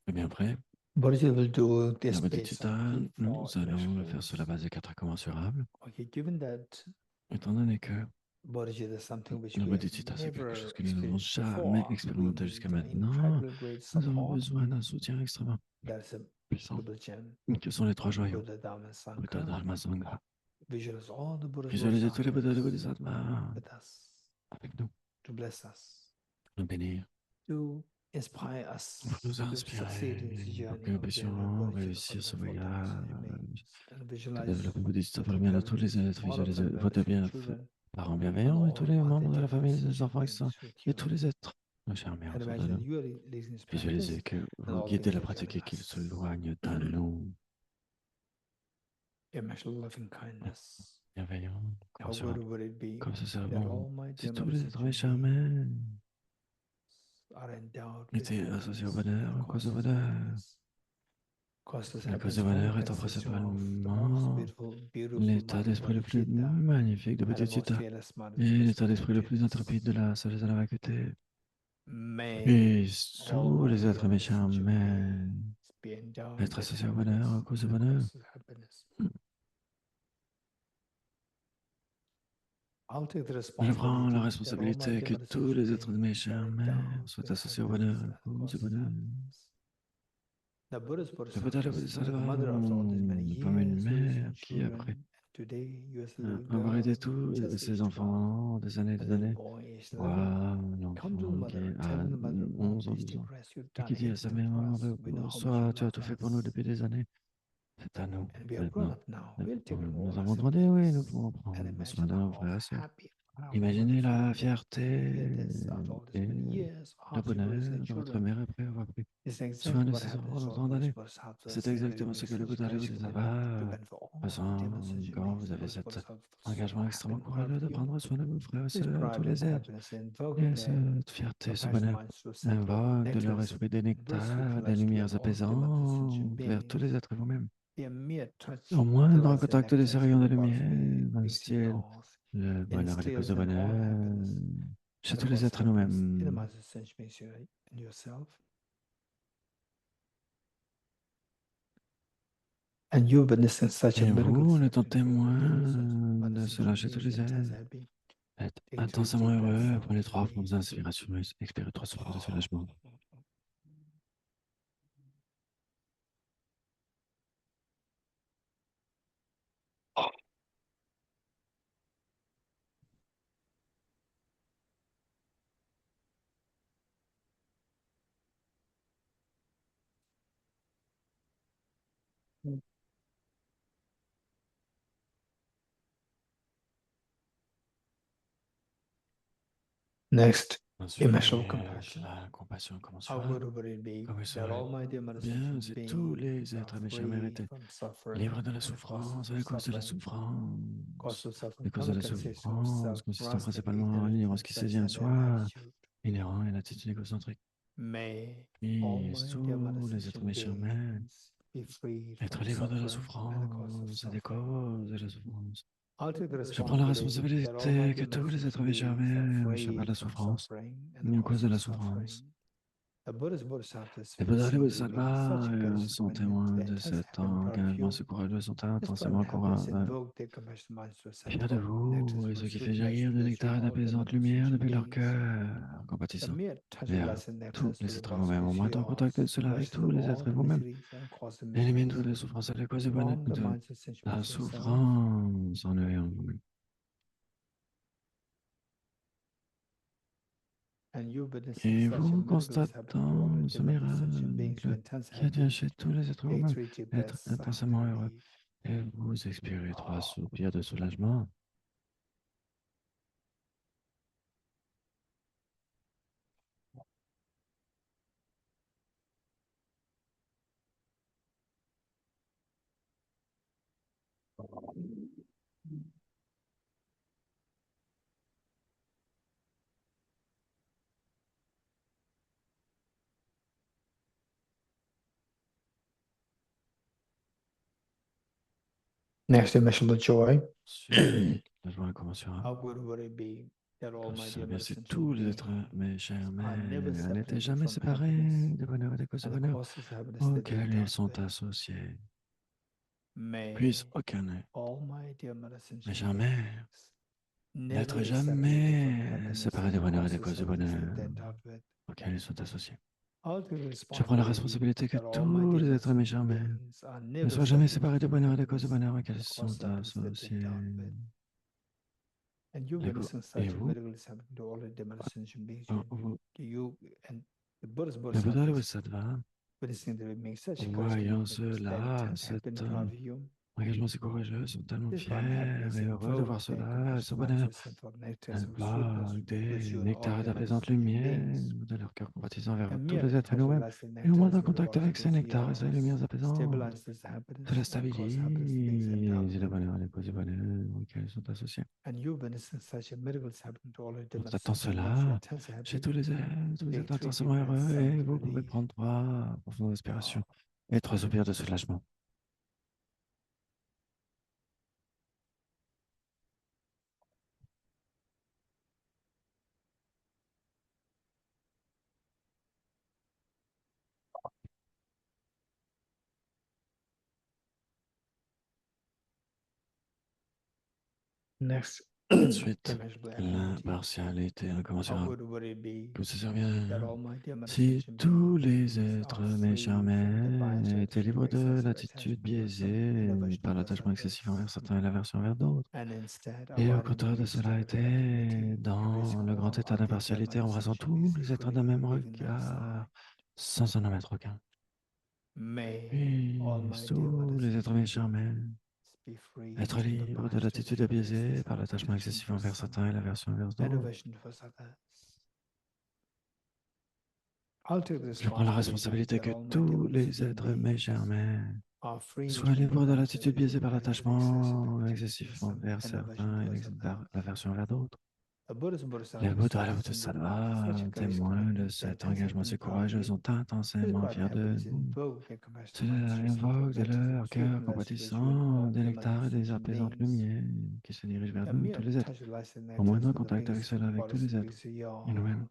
Très bien prêt. Bodhicitta will do La this based Bodhicitta, on key nous four allons le faire sur la immeasurables. base des quatre incommensurables. Okay, given that Étant donné que bodhicitta is something which la we have Bodhicitta, c'est quelque chose never que nous n'avons experienced jamais before, we expérimenté jusqu'à need an maintenant, incredibly great nous avons support. besoin d'un soutien extrêmement That's a puissant. Buddha Chen, Que sont les trois joyaux? Buddha Dhamma Buddha, Sangha. Dharma, Sangha. Visualize all the Buddhas Visualisez tous les Bouddhas et les Bodhisattvas Bodhisattvas with us avec nous, to bless us, nous bénir, to inspire pour us nous to succeed in this inspirer, pour que journey nous of generating puissions bodhicitta for réussir the ce benefit of others and voyage remains. And de visualize développer Bodhisattva pour le bien de tous les together êtres, all of visualisez the votre beneficial bien, children parents and bienveillants et tous all les other membres de la divine famille, les enfants sentient extra beings with et you. tous les êtres, nos chers mères And autour de imagine nous. you are releasing this Visualisez practice que and vous all guidez beings la are pratique joining et qu'ils us. s'éloignent à nous. Imagine loving kindness. Bienveillants, How good compassionnables, would it be comme ce serait that bon all my si dear tous Mother les êtres Sentient méchamment beings are endowed with étaient associés au happiness bonheur, and à cause du causes bonheur. happiness. Causes La cause du happiness only bonheur étant consists of the most principalement beautiful l'état mind of d'esprit le plus bodhicitta magnifique de and the most Bodhicitta fearless mind of et bliss l'état d'esprit le plus bodhittas. intrépide de la sagesse de la vacuité. May Et all tous my les dear êtres Mother méchants, Sentient mais beings be endowed être with associés au bonheur, à happiness cause du and bonheur. causes happiness. I'll take the Je prends la responsibility that all my responsabilité dear que Mother tous Sentient les êtres beings are méchants, mais endowed soient with associés au bonheur, happiness à and cause du causes bonheur. happiness. The Buddha's Le Bouddha, le Bodhisattva is like a Bodhisattva, mother after all these many comme une years raising mère qui, children. après Today, you as a little avoir aidé girl, tous just ses age 12, enfants a des little années, boy age 11, voit come to the l'enfant qui mother, a telling the mother, Mom, 11 ans, please 12 take ans, rest. You've et done qui dit à sa everything mère, for maman, us. We know how much you soit tu as love tout fait pour nous us. depuis des années, c'est à nous And we are grown maintenant. up now. We'll take care of Nous all our avons grandi, oui, nous siblings. pouvons And prendre soin imagine de nos how frères et sœurs. happy, how Imaginez wonderful la to fierté hear this after all these et many years le after you've raised bonheur their de votre children. mère après avoir pris It's soin exactly de what ses enfants happens dans to all tant Buddhist d'années. C'est Bodhisattvas generating exactement ce this que le Bouddha le inspiration within to Bodhisattva benefit all ressent dear Mother Sentient quand beings. vous The avez Buddhist cet Bodhisattvas engagement are extrêmement happy and proud courageux of de you. prendre soin de vos frères et This sœurs, tous pride and les êtres. happiness invoke Et the cette fierté, ce compassion bonheur minds to send invoque de leur necklace esprit des blissful nectars, des collection to lumières all dear Mother Sentient apaisantes vers tous beings. les êtres et vous-même. A mere touch Au of the moindre lights and contact de ces necklace rayons from de above lumière, brings you instille yours, le bonheur et les causes instills de in all bonheur happiness chez and tous les causes êtres et happiness in the nous-mêmes. Mother Sentient beings and yourself. And you witnessing such a Et miracle vous, en effect étant in all témoin such Mother de cela Sentient chez tous beings les and just êtres, happy. êtes Take 3 intensément deep breaths heureux, now prenez to 3 release. profondes inspirations, expirez 3 secondes de soulagement. Next, Ensuite, immeasurable compassion. la compassion How commensurable. good would it be Comme il that serait all my dear Mother bien Sentient si tous beings les are êtres méchants free méritaient, from suffering libres de la and the causes souffrance, à of la cause de la suffering? Cause souffrance. of suffering Les causes de only la consisting of souffrance consistant self-grasping, principalement en ignorance, l'ignorance and qui saisit un self-centered soi, attitude. inhérent à l'attitude égocentrique. May all Et my dear Mother tous les êtres Sentient méchants beings be freed être from libres de la suffering and the cause of souffrance et des suffering. causes de la souffrance. Je prends la responsabilité que tous les êtres charmés échappent à la souffrance, à cause de la souffrance. Les Bouddhas et les Bodhisattvas sont témoins de cet engagement si courageux, sont intensément courageux. Fiers de vous, et ce qui fait jaillir du nectar et d'apaisante lumière depuis leur cœur, compatissant vers tous les êtres vous-même, au moindre contact de cela avec tous les êtres vous-même. Élimine toutes les souffrances à la cause du bonheur de la souffrance en eux et en vous-même. Et vous, constatant ce miracle qui advient chez tous les êtres vous-même, être intensément heureux, et vous expirez 3 soupirs de soulagement. Next image of joy. Ensuite, la joie commencera. Bien, si tous les êtres, mes chers mères, n'étaient jamais séparés du bonheur et des causes du bonheur auxquels ils sont associés. Puisse aucun être, mais jamais, n'être jamais séparé du bonheur et des causes du bonheur auxquels ils sont associés. Je prends la responsabilité que tous les êtres, mes chers mères, ne soient jamais séparés du bonheur et des causes du bonheur auxquels ils sont associés. Et vous, vous, le Bouddha et le Bodhisattva, voyant cela, cet engagement si courageux, sont tellement fiers et heureux de voir cela, ce bonheur. Elles blaguent des nectars d'apaisante lumière de leur cœur compatissant vers tous les êtres et nous-mêmes. Et au moins en contact avec ces nectars et ces lumières apaisantes, cela stabilise le bonheur et les causes du bonheur auxquels ils sont associés. Constatant cela, chez tous les êtres, vous êtes intensément heureux et vous pouvez prendre 3 profondes respirations et 3 soupirs de soulagement. Next Ensuite, image of l'impartialité recommencera. Que ce soit bien. Si Si tous les êtres, mes chers mères, étaient libres de l'attitude biaisée par l'attachement excessif envers certains et l'aversion envers d'autres, et au contraire de cela était dans le grand état d'impartialité, embrassant tous les êtres d'un même regard, sans en omettre aucun. Puis, tous les êtres, mes chers mères, être libres de l'attitude biaisée par l'attachement excessif envers certains et l'aversion envers d'autres. Je prends la responsabilité que tous les êtres, mes chers mères, soient libres de l'attitude biaisée par l'attachement excessif envers certains et l'aversion envers d'autres. Les Bouddhas et les Bodhisattvas, témoins de cet engagement si courageux, sont intensément fiers de vous. Cela invoque de leur cœur compatissant des nectars et des apaisantes lumières qui se dirigent vers nous, tous les êtres, au moindre contact avec cela, avec tous les êtres, et nous-mêmes.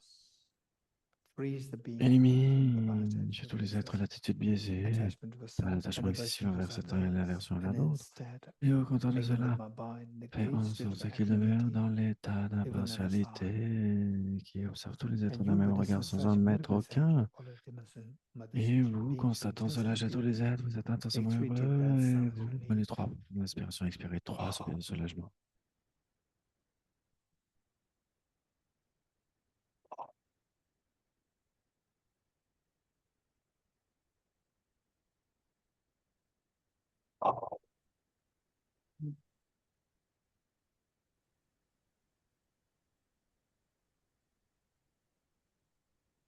Élimine chez tous les êtres l'attitude biaisée, l'attachement excessif envers certains et l'aversion envers d'autres. Et au contraire de cela, fais en sorte qu'ils demeurent dans l'état d'impartialité, qui observe tous les êtres d'un même regard sans en mettre aucun. Et vous, constatant cela chez tous les êtres, vous êtes intensément heureux et vous prenez 3 respirations, expirez 3 soupirs de soulagement.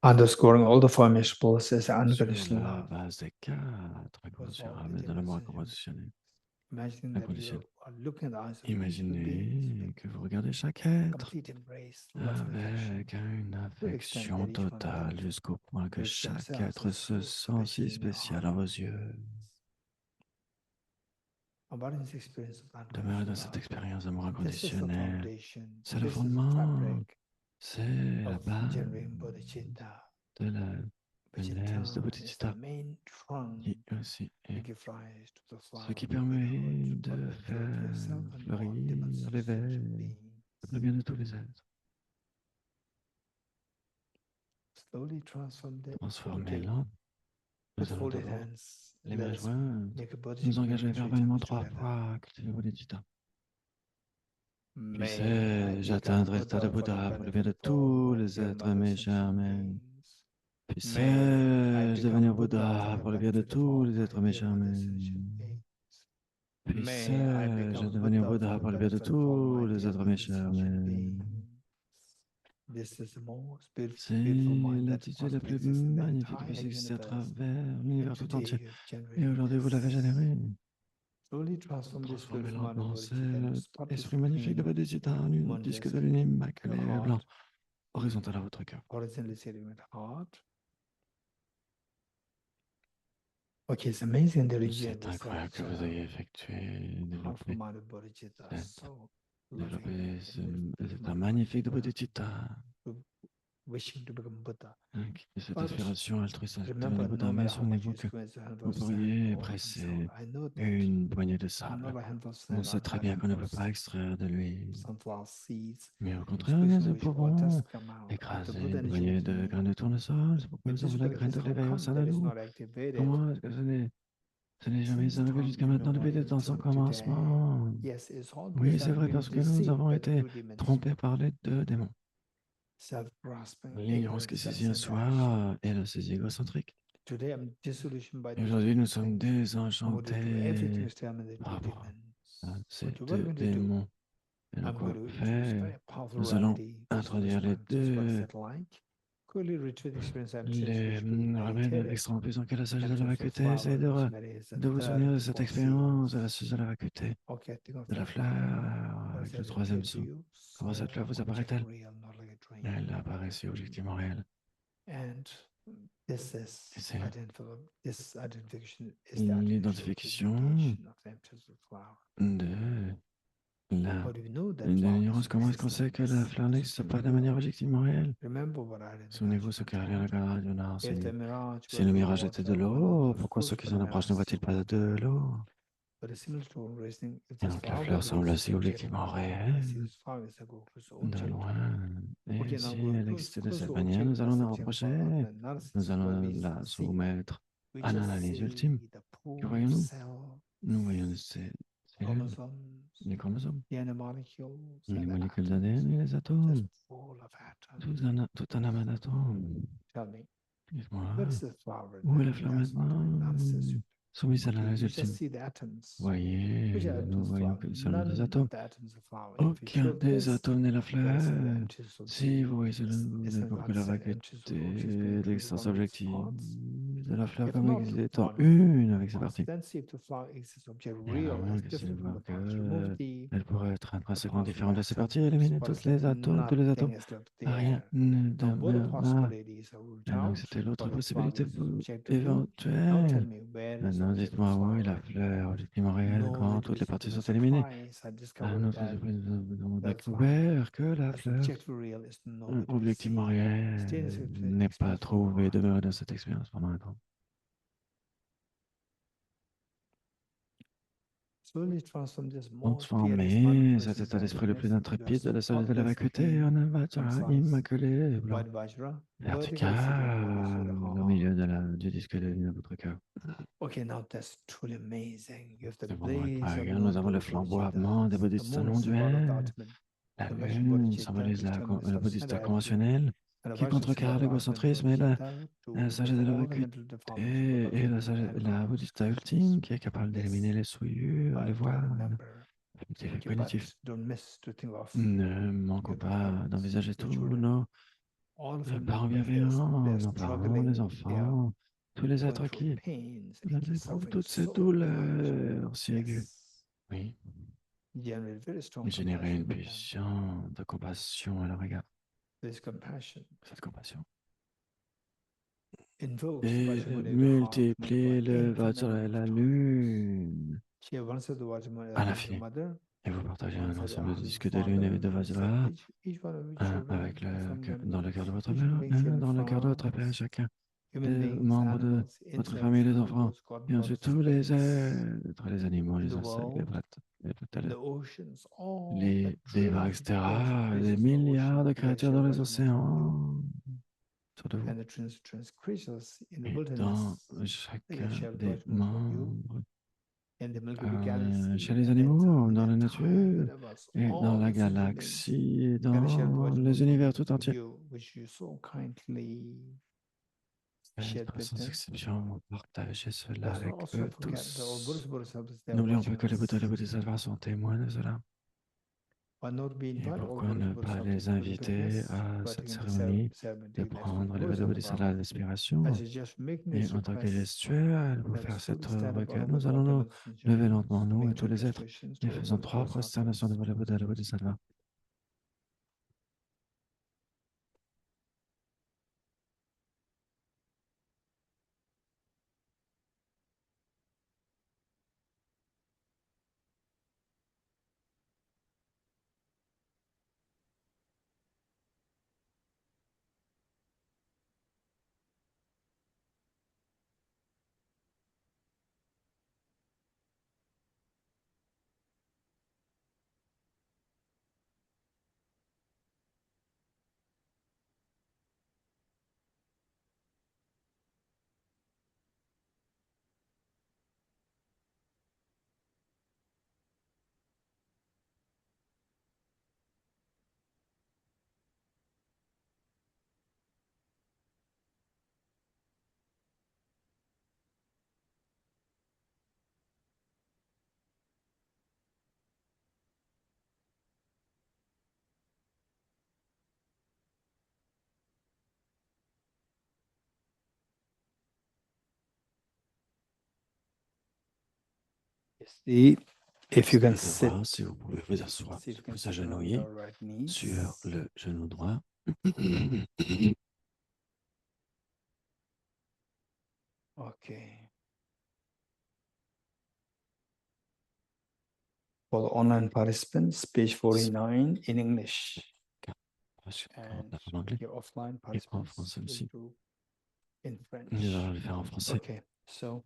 underscoring all the four immeasurables as Sur unconditional la love. base des 4 inconditionnels de l'amour inconditionnel. Imaginez que vous regardez chaque être avec une affection totale jusqu'au point que chaque être se sent si spécial à vos yeux. Demeurer dans cette expérience d'amour inconditionnel. C'est le fondement, c'est la base de la jeunesse de Bodhicitta, qui aussi est ce qui permet de faire fleurir l'éveil, le bien de tous les êtres. Transformer l'âme. Nous allons d'abord les mains jointes, nous engager verbalement 3 fois à cultiver Bodhicitta. Puis j'atteindrai l'état de Bouddha pour le bien de tous les êtres, mes chers, amen. Puis je devenir Bouddha pour le bien de tous les êtres, mes chers, amen. Puis je devenir Bouddha pour le bien de tous les êtres, mes chers, amen. C'est l'attitude la plus magnifique qui puisse exister à travers l'univers tout entier. Et aujourd'hui, vous l'avez généré. Transformez lentement cet esprit magnifique de Bodhicitta en un disque de lune immaculé blanc, horizontal à votre cœur. C'est incroyable que vous ayez développé cet état magnifique de Bodhicitta. Cette aspiration altruiste à devenir Bouddha, mais souvenez-vous que vous pourriez presser une poignée de sable. On sait très bien qu'on ne peut pas extraire de l'huile. Mais au contraire, nous pouvons écraser une poignée de graines de tournesol. C'est pourquoi nous avons la graine de l'éveil au sein de nous. Comment est-ce que ce n'est jamais arrivé jusqu'à maintenant depuis des temps sans commencement? Oui, c'est vrai, parce que nous avons été trompés par les 2 démons. L'ignorance qui saisit un soi et le saisie égocentrique. Et aujourd'hui, nous sommes désenchantés par rapport à ces 2 démons. Et donc, quoi faire? Nous allons introduire les remèdes extrêmement puissants que la sagesse de la vacuité. Essayez de vous souvenir de cette expérience de la sagesse de la vacuité, de la fleur avec le 3e sou. Comment cette fleur vous apparaît-elle? Elle apparaît si objectivement réelle. Et c'est l'identification de l'ignorance. Comment est-ce qu'on sait que la fleur n'existe pas de manière objectivement réelle? Souvenez-vous ce qu'Arya Nagarjuna a enseigné. Si le mirage était de l'eau, pourquoi ceux qui s'en approchent ne voient-ils pas de l'eau? Et donc la fleur semble assez objectivement réelle, de loin. Et si elle existait de cette manière, nous allons la rapprocher, nous allons la soumettre à l'analyse ultime. Que voyons-nous? Nous voyons ces cellules, les chromosomes, les molécules d'ADN et les atomes, tout un amas d'atomes. Dites-moi, où est la fleur maintenant? Soumise à l'analyse ultime. Voyez, nous voyons que seulement des atomes. Aucun des atomes n'est la fleur. Si vous voyez cela, vous n'avez pas que la vacuité, l'existence objective de la fleur comme étant une avec ses parties. Et alors, essayez de voir qu'elle pourrait être intrinsèquement différente de ses parties, éliminer tous les atomes, rien ne demeurera. Et donc, c'était l'autre possibilité éventuelle. Maintenant, dites-moi où est la fleur objectivement réelle quand toutes les parties sont éliminées. Notre esprit nous a découvert que la fleur objectivement réelle n'est pas trouvée, demeurée dans cette expérience pendant un temps. Transformer cet état d'esprit le plus intrépide de la sagesse de la vacuité en un vajra immaculé et blanc, vertical, au milieu du disque de lune de votre cœur. C'est bon, regarde, nous avons le flamboiement des bodhisattvas non duels. La lune symbolise le bodhisattva conventionnel qui contrecarre l'égocentrisme et la sagesse de la vacuité et la bodhisattva ultime qui est capable d'éliminer les souillures, les voiles, les cognitifs. Ne manquons pas d'envisager tous nos parents bienveillants, nos parents, les enfants, tous les êtres qui éprouvent toutes ces douleurs si aiguës. Oui. Générer une puissance de compassion à leur égard. Cette compassion. Et multiplier le vajra et la lune à l'infini. Et vous partagez un ensemble de disques de lune et de Vajra dans le cœur de votre mère et dans le cœur de votre père, chacun des membres de votre famille, les enfants, et ensuite tous les êtres, les animaux, les insectes, les plantes, les vagues, etc., des milliards de créatures dans les océans, autour de vous, et dans chacun des membres, chez les animaux, dans la nature, et dans la galaxie, et dans les univers tout entiers. Sans exception, partagez cela avec eux tous. N'oublions pas que les Bouddhas et les Bodhisattvas sont témoins de cela. Et pourquoi ne pas les inviter à cette cérémonie de prendre les Bouddhas et Bodhisattvas d'inspiration? Et en tant que gestuelle, pour faire cette requête, nous allons nous lever lentement, nous et tous les êtres, et faisons 3 prosternations devant les Bouddhas et les Bodhisattvas. Essayez de voir si vous pouvez vous asseoir, vous agenouiller sur le genou droit. For the online participants, page 49 in English. En And anglais your offline et en participants français will aussi. do in French. Nous allons le faire en français. Okay, so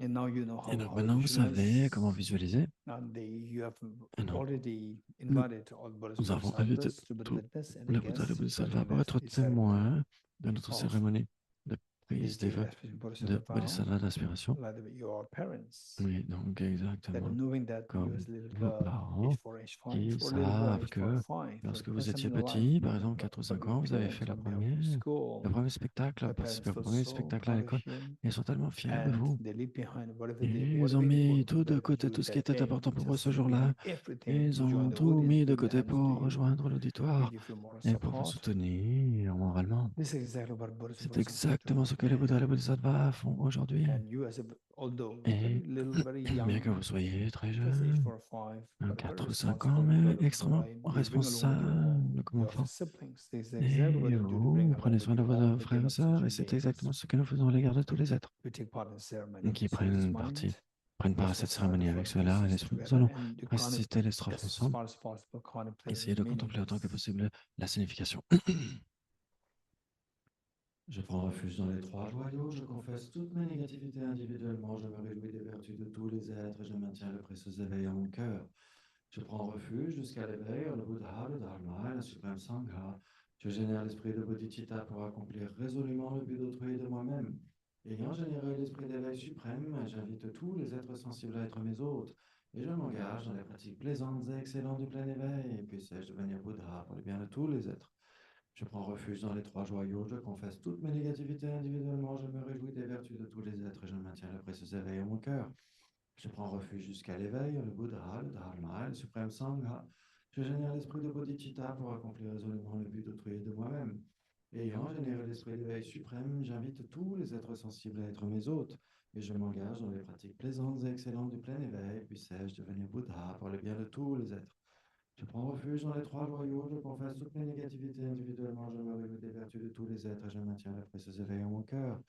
and now you know Et how, donc how maintenant, to vous savez visualize. comment visualiser. And you have Et donc, already nous, invited all nous avons invité Bodhisattvas to be the tous witness and the les Bouddhas et les guests to Bodhisattvas pour attend être the ceremony. témoins de notre of cérémonie de prise des the vœux de Bodhisattva Bodhisattva d'inspiration. like your parents. Oui, donc That exactement knowing that you comme as a little vos girl, parents age 4, qui for a little boy, savent age 4 or que 5, for lorsque the vous first time étiez in their life, petit, par exemple 4 ou but 5 your ans, vous avez fait parents la on behalf of première, school, le premier spectacle, your parents participé au feel premier so spectacle à proud l'école, of you, et ils sont tellement fiers de and vous. they leave behind Et ils ont whatever mis important tout de for côté, you tout ce qui that était day, important pour eux just ce leave jour-là. behind everything Ils to join ont the tout audience, mis de bring their côté hands to pour you, rejoindre to l'auditoire give you moral et pour vous support. soutenir moralement. This is exactly what C'est Bodhisattvas do. exactement ce que les Bouddhas et les Bodhisattvas font aujourd'hui. And you as although Et very little, very young, bien que vous soyez très just age jeune, 4 or 5, but very 4 ou 5 ans, responsible mais little extrêmement boy, you bring along with responsable comme your enfant. siblings. This is exactly what Et you do to bring vous along prenez with soin de you all vos the frères et Gelug sœurs, et Sujin c'est beings exactement ce que nous faisons à l'égard de tous les êtres who take part in the ceremony. qui So this mind, prennent part à let's cette recite the cérémonie. Avec following cela, à verses l'esprit, nous together allons and you kind of réciter les strophes just as ensemble. far as possible contemplate Essayez the de meaning. contempler autant que possible la signification. Je prends refuge dans les 3 joyaux, je confesse toutes mes négativités individuellement, je me réjouis des vertus de tous les êtres, je maintiens le précieux éveil en mon cœur. Je prends refuge jusqu'à l'éveil en le Bouddha, le Dharma et la suprême Sangha. Je génère l'esprit de bodhicitta pour accomplir résolument le but d'autrui et de moi-même. Ayant généré l'esprit d'éveil suprême, j'invite tous les êtres sensibles à être mes hôtes, et je m'engage dans les pratiques plaisantes et excellentes du plein éveil, et puisse-je devenir Bouddha pour le bien de tous les êtres. Je prends refuge dans les 3 joyaux, je confesse toutes mes négativités individuellement, je me réjouis des vertus de tous les êtres et je maintiens le précieux éveil en mon cœur. Je prends refuge jusqu'à l'éveil en le Bouddha, le Dharma et le suprême Sangha. Je génère l'esprit de bodhicitta pour accomplir résolument le but d'autrui et de moi-même. Ayant généré l'esprit d'éveil suprême, j'invite tous les êtres sensibles à être mes hôtes, et je m'engage dans les pratiques plaisantes et excellentes du plein éveil, puisse-je devenir Bouddha pour le bien de tous les êtres. Je prends refuge dans les 3 joyaux, je confesse toutes mes négativités individuellement, je me réjouis des vertus de tous les êtres et je maintiens le précieux éveil en mon cœur.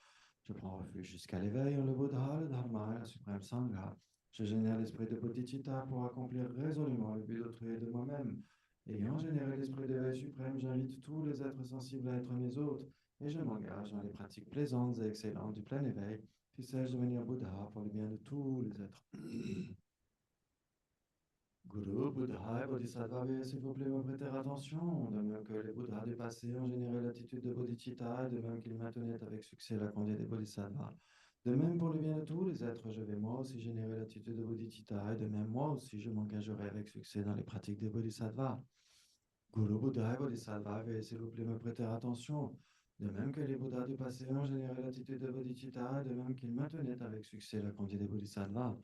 Je prends refuge jusqu'à l'éveil en le Bouddha, le Dharma et la suprême Sangha. Je génère l'esprit de bodhicitta pour accomplir résolument le but d'autrui et de moi-même. Ayant généré l'esprit d'éveil suprême, j'invite tous les êtres sensibles à être mes hôtes et je m'engage dans les pratiques plaisantes et excellentes du plein éveil. Puisse-je devenir Bouddha pour le bien de tous les êtres. Guru, Bouddha et Bodhisattva, veuillez s'il vous plaît me prêter attention, de même que les Bouddhas du passé ont généré l'attitude de bodhicitta, et de même qu'ils maintenaient avec succès la conduite des Bodhisattvas. De même pour le bien de tous les êtres, je vais moi aussi générer l'attitude de bodhicitta, et de même moi aussi je m'engagerai avec succès dans les pratiques des Bodhisattvas. Guru, Bouddha et Bodhisattva, veuillez s'il vous plaît me prêter attention, de même que les Bouddhas du passé ont généré l'attitude de bodhicitta, et de même qu'ils maintenaient avec succès la conduite des Bodhisattvas.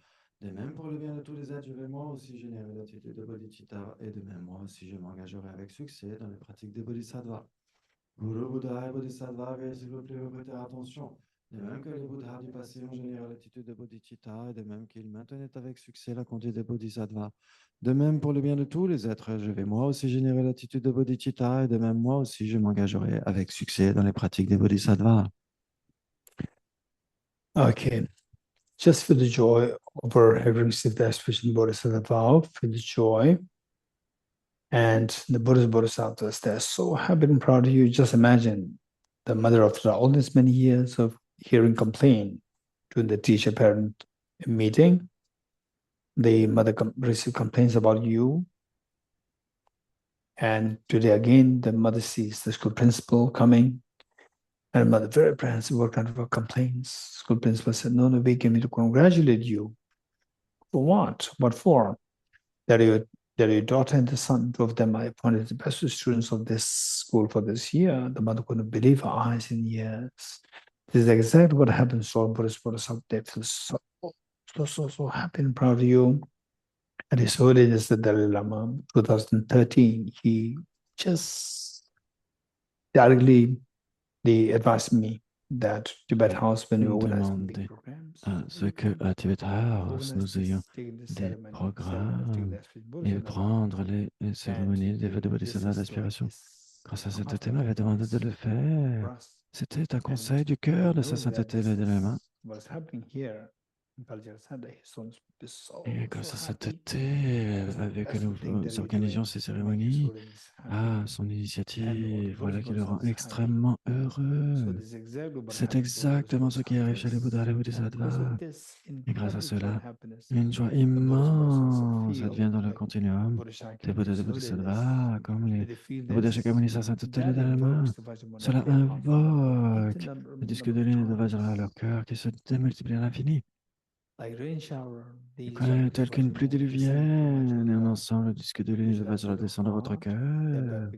De même, pour le bien de tous les êtres, je vais moi aussi générer l'attitude de bodhicitta, et de même moi aussi je m'engagerai avec succès dans les pratiques des bodhisattvas. Guru, Bouddha et Bodhisattva, veuillez s'il vous plaît me prêter attention. De même que les Bouddhas du passé ont généré l'attitude de bodhicitta, et de même qu'ils maintenaient avec succès la conduite des bodhisattvas. De même, pour le bien de tous les êtres, je vais moi aussi générer l'attitude de bodhicitta, et de même moi aussi je m'engagerai avec succès dans les pratiques des bodhisattvas. Okay. Just feel the joy over having received the aspiration Bodhisattva vow. Feel the joy. And the Buddhist Bodhisattvas, they're so happy and proud of you. Just imagine the mother, after all these many years of hearing complaint during the teacher-parent meeting, the mother received complaints about you. And today again, the mother sees the school principal coming. And mother, very apprehensive, what kind of complaints? School principal said, no, we came here to congratulate you. For what? What for? That your daughter and the son, two of them, I appointed the best students of this school for this year. The mother couldn't believe her eyes and ears. This is exactly what happens to all Buddhists. They feel so happy and proud of you. And His Holiness the Dalai Lama, 2013, he just directly advised me that Tibet House, when we organize big programs, ce que à Tibet House, nous ayons des programmes et prendre les cérémonies des vœux de Bodhisattva d'aspiration. Grâce à cette thème, avait demandé de le faire. C'était un conseil du cœur de sa sainteté le Dalai Lama. Et grâce à cette thé, avec que nous organisions ces cérémonies, son initiative, voilà qui le rend extrêmement heureux. C'est exactement ce qui arrive chez les Bouddhas, les Bodhisattvas. Et grâce à cela, une joie immense advient dans le continuum des Bouddhas et des Bodhisattvas, comme les Bouddhas Shakyamuni, sa sainteté le Dalai Lama. Cela invoque le disque de lune et de Vajra à leur cœur qui se démultiplie à l'infini. Tel qu'une pluie diluvienne, et un ensemble, le disque de lune va se descendre dans votre cœur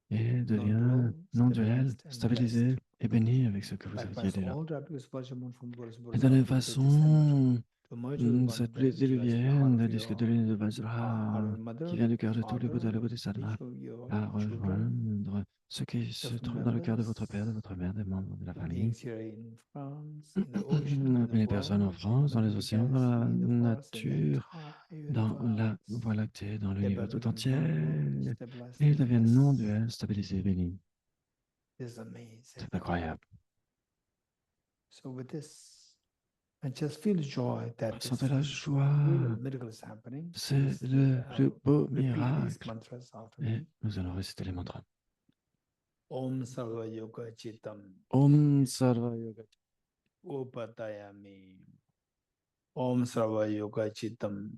et devient non-duel, stabilisé et béni avec ce que vous aviez déjà. Et de la même façon, cette pluie diluvienne, le disque de lune de Vajra, qui vient du cœur de tous les Bouddhas et les Bodhisattvas, à rejoindre ce qui se trouve dans le cœur de votre père, de votre mère, des membres de la famille. Les personnes en France, dans les océans, dans la nature, dans la Voie lactée, dans l'univers tout entier, et ils deviennent non-duels, stabilisés, bénis. C'est incroyable. Ressentez la joie. C'est le plus beau miracle. Et nous allons réciter les mantras. Om Sarva Yoga Chitam. Om Sarva Yoga Upatayami. Om Sarva Yoga Chitam.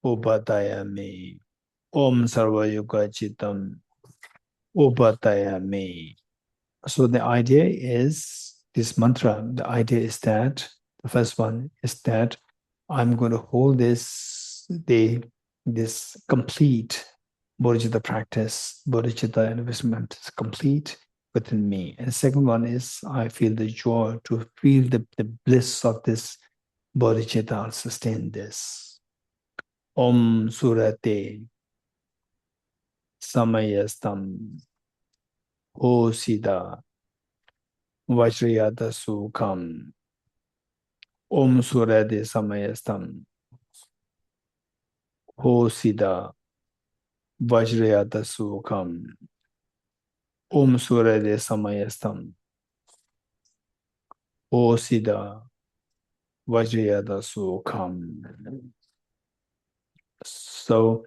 Upatayami. Om Sarva Yoga Chitam. Upatayami. So the idea is, this mantra, the idea is that, the first one is that I'm going to hold this complete bodhicitta practice, bodhicitta investment is complete within me. And the second one is I feel the joy to feel the bliss of this bodhicitta. I'll sustain this. Om Surate Samayastam Osida Vajrayata Sukham. Om Surate Samayastam Osida Vajrayata Sukham. Om Surade Samayastam Osida Vajrayana Sukham. So,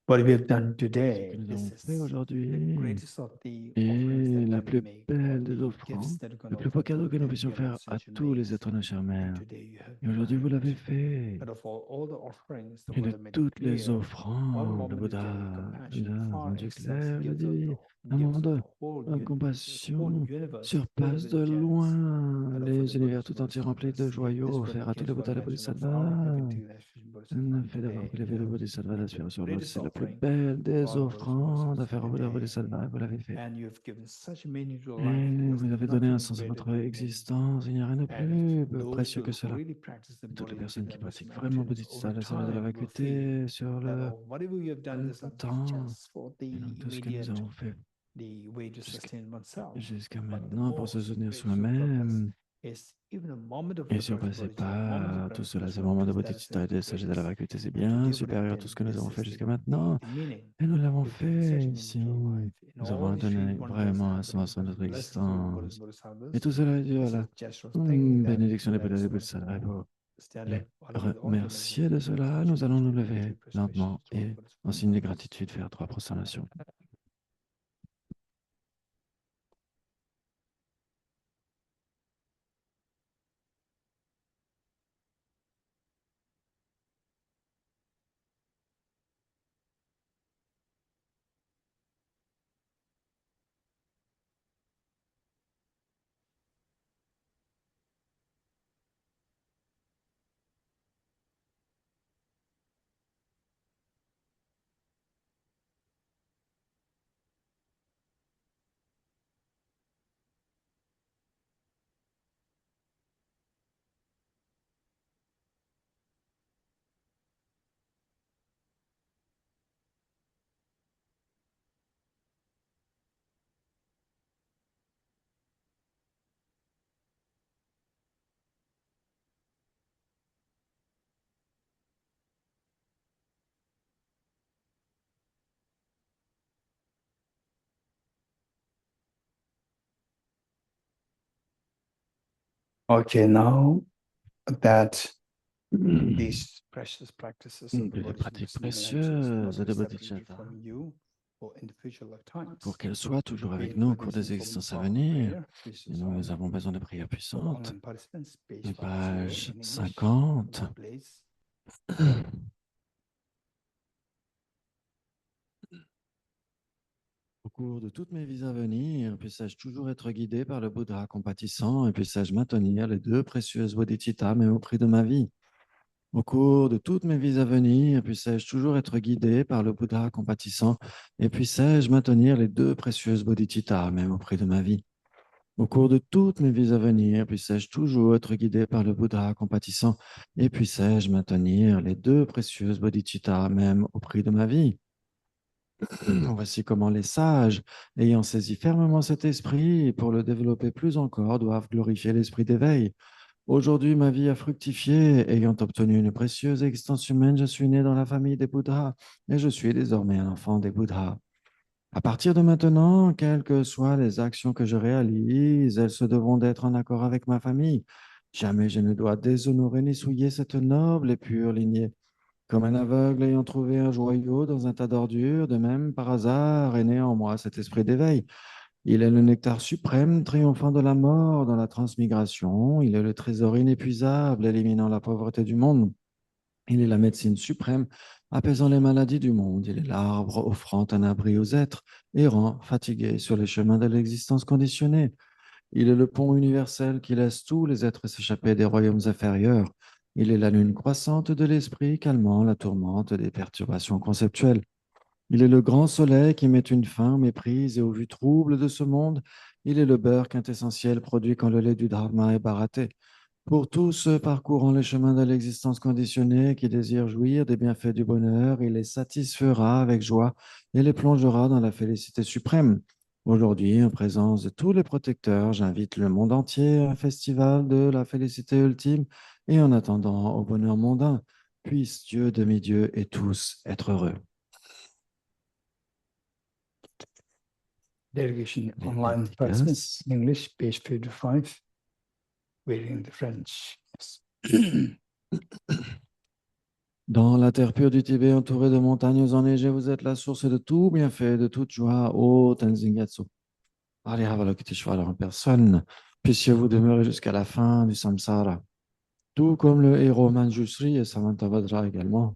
what we have done Ce today, que nous this avons fait is the aujourd'hui greatest of the offerings est that la can be plus made, or belle des the gifts offrandes, that you can le plus offer beau cadeau to que nous any puissions human faire à sentient tous les beings. êtres nés sur And mer. today you have Et aujourd'hui, vous divined. l'avez fait. And of all the offerings, the Et de Buddha made it toutes les clear, one offrandes, le moment of Bouddha genuine compassion l'a far rendu excels clair, le gifts of divin. Un gifts moment of de the whole compassion universe filled surpasse de with gems. loin And for les the univers Buddhas tout and entiers remplis de Bodhisattvas, joyaux this was offerts the à tous les case one Bouddhas et les mention of Bodhisattvas. our everything Le Bodhisattva. fait d'avoir Today élevé you le have Bodhisattva made the d'aspirer sur l'autre, greatest c'est la plus offering belle to des all the Buddhas and offrandes à Bodhisattvas faire for au Bouddha et aux today. Bodhisattvas, et vous l'avez fait. And you've given such a meaning to Et life because vous there's avez donné un nothing sens à greater votre than existence, il n'y a rien de and plus those précieux que who cela. really practice the Et toutes les Bodhidharma personnes qui pratiquent Dhamma vraiment teachings over Bodhisattva, le service de la time will feel vacuité sur that le whatever you have done this temps, just for et the donc tout ce que nous immediate avons fait the way to jusqu'à sustain oneself. jusqu'à But the maintenant pour se most soutenir gracious purpose soi-même is even a moment of et reverence surpasser bodhicitta, moment of pas tout reverence cela. Ces bodhicitta, moments de that is Bodhisattva et the de sagesse de la greatest. vacuité, c'est And bien today Buddha supérieur à tout ce again, que nous this avons is fait jusqu'à maintenant. the meaning. Et nous l'avons You've given such fait a meaning ici. to your life. In Nous all avons these street donné wonders vraiment un happening sens à with the notre blessings of the Buddhas existence. and Bodhisattvas, Et tout cela est dû à this la is just a thing that bénédiction des Bouddhas et des let's Bodhisattvas. Et pour stand les up with all the many remercier de cela, nous allons nous lever lentement et en signe de gratitude. gratitude faire 3 prosternations. Okay, now that these precious practices of the Les pratiques Bodhisattvas nominations précieuses not de be separated Bodhisattva, from you for individual pour lifetimes. qu'elles soient toujours avec We're nous au cours des witnessing from existences à power of venir. prayer, which Et is nous on avons besoin de prières for the puissantes. online participants, page 50 Page in English. 50. Please. Au cours de toutes mes vies à venir, puisse-je toujours être guidé par le Bouddha compatissant et puisse-je maintenir les 2 précieuses bodhicittas, mais au prix de ma vie. Au cours de toutes mes vies à venir, puisse-je toujours être guidé par le Bouddha compatissant et puisse-je maintenir les 2 précieuses bodhicittas, même au prix de ma vie. Au cours de toutes mes vies à venir, puisse-je toujours être guidé par le Bouddha compatissant et puisse-je maintenir les 2 précieuses bodhicittas, même au prix de ma vie. Voici comment les sages, ayant saisi fermement cet esprit, et pour le développer plus encore, doivent glorifier l'esprit d'éveil. Aujourd'hui, ma vie a fructifié, ayant obtenu une précieuse existence humaine, je suis né dans la famille des Bouddhas, et je suis désormais un enfant des Bouddhas. À partir de maintenant, quelles que soient les actions que je réalise, elles se devront d'être en accord avec ma famille. Jamais je ne dois déshonorer ni souiller cette noble et pure lignée. Comme un aveugle ayant trouvé un joyau dans un tas d'ordures, de même, par hasard, est né en moi cet esprit d'éveil. Il est le nectar suprême, triomphant de la mort dans la transmigration. Il est le trésor inépuisable, éliminant la pauvreté du monde. Il est la médecine suprême, apaisant les maladies du monde. Il est l'arbre offrant un abri aux êtres, errants, fatigués sur les chemins de l'existence conditionnée. Il est le pont universel qui laisse tous les êtres s'échapper des royaumes inférieurs. Il est la lune croissante de l'esprit, calmant la tourmente des perturbations conceptuelles. Il est le grand soleil qui met une fin aux méprises et aux vues troubles de ce monde. Il est le beurre quintessentiel produit quand le lait du Dharma est baratté. Pour tous ceux parcourant les chemins de l'existence conditionnée qui désirent jouir des bienfaits du bonheur, il les satisfera avec joie et les plongera dans la félicité suprême. Aujourd'hui, en présence de tous les protecteurs, j'invite le monde entier à un festival de la félicité ultime et en attendant au bonheur mondain, puisse Dieu, demi-Dieu et tous être heureux. Delegation online participants in English, page 55, reading the French. Yes. Dans la terre pure du Tibet, entourée de montagnes enneigées, vous êtes la source de tout bienfait, de toute joie, ô Tenzin Gyatso. Avalokiteshvara en personne, puissiez-vous demeurer jusqu'à la fin du samsara. Tout comme le héros Manjushri et Samantabhadra également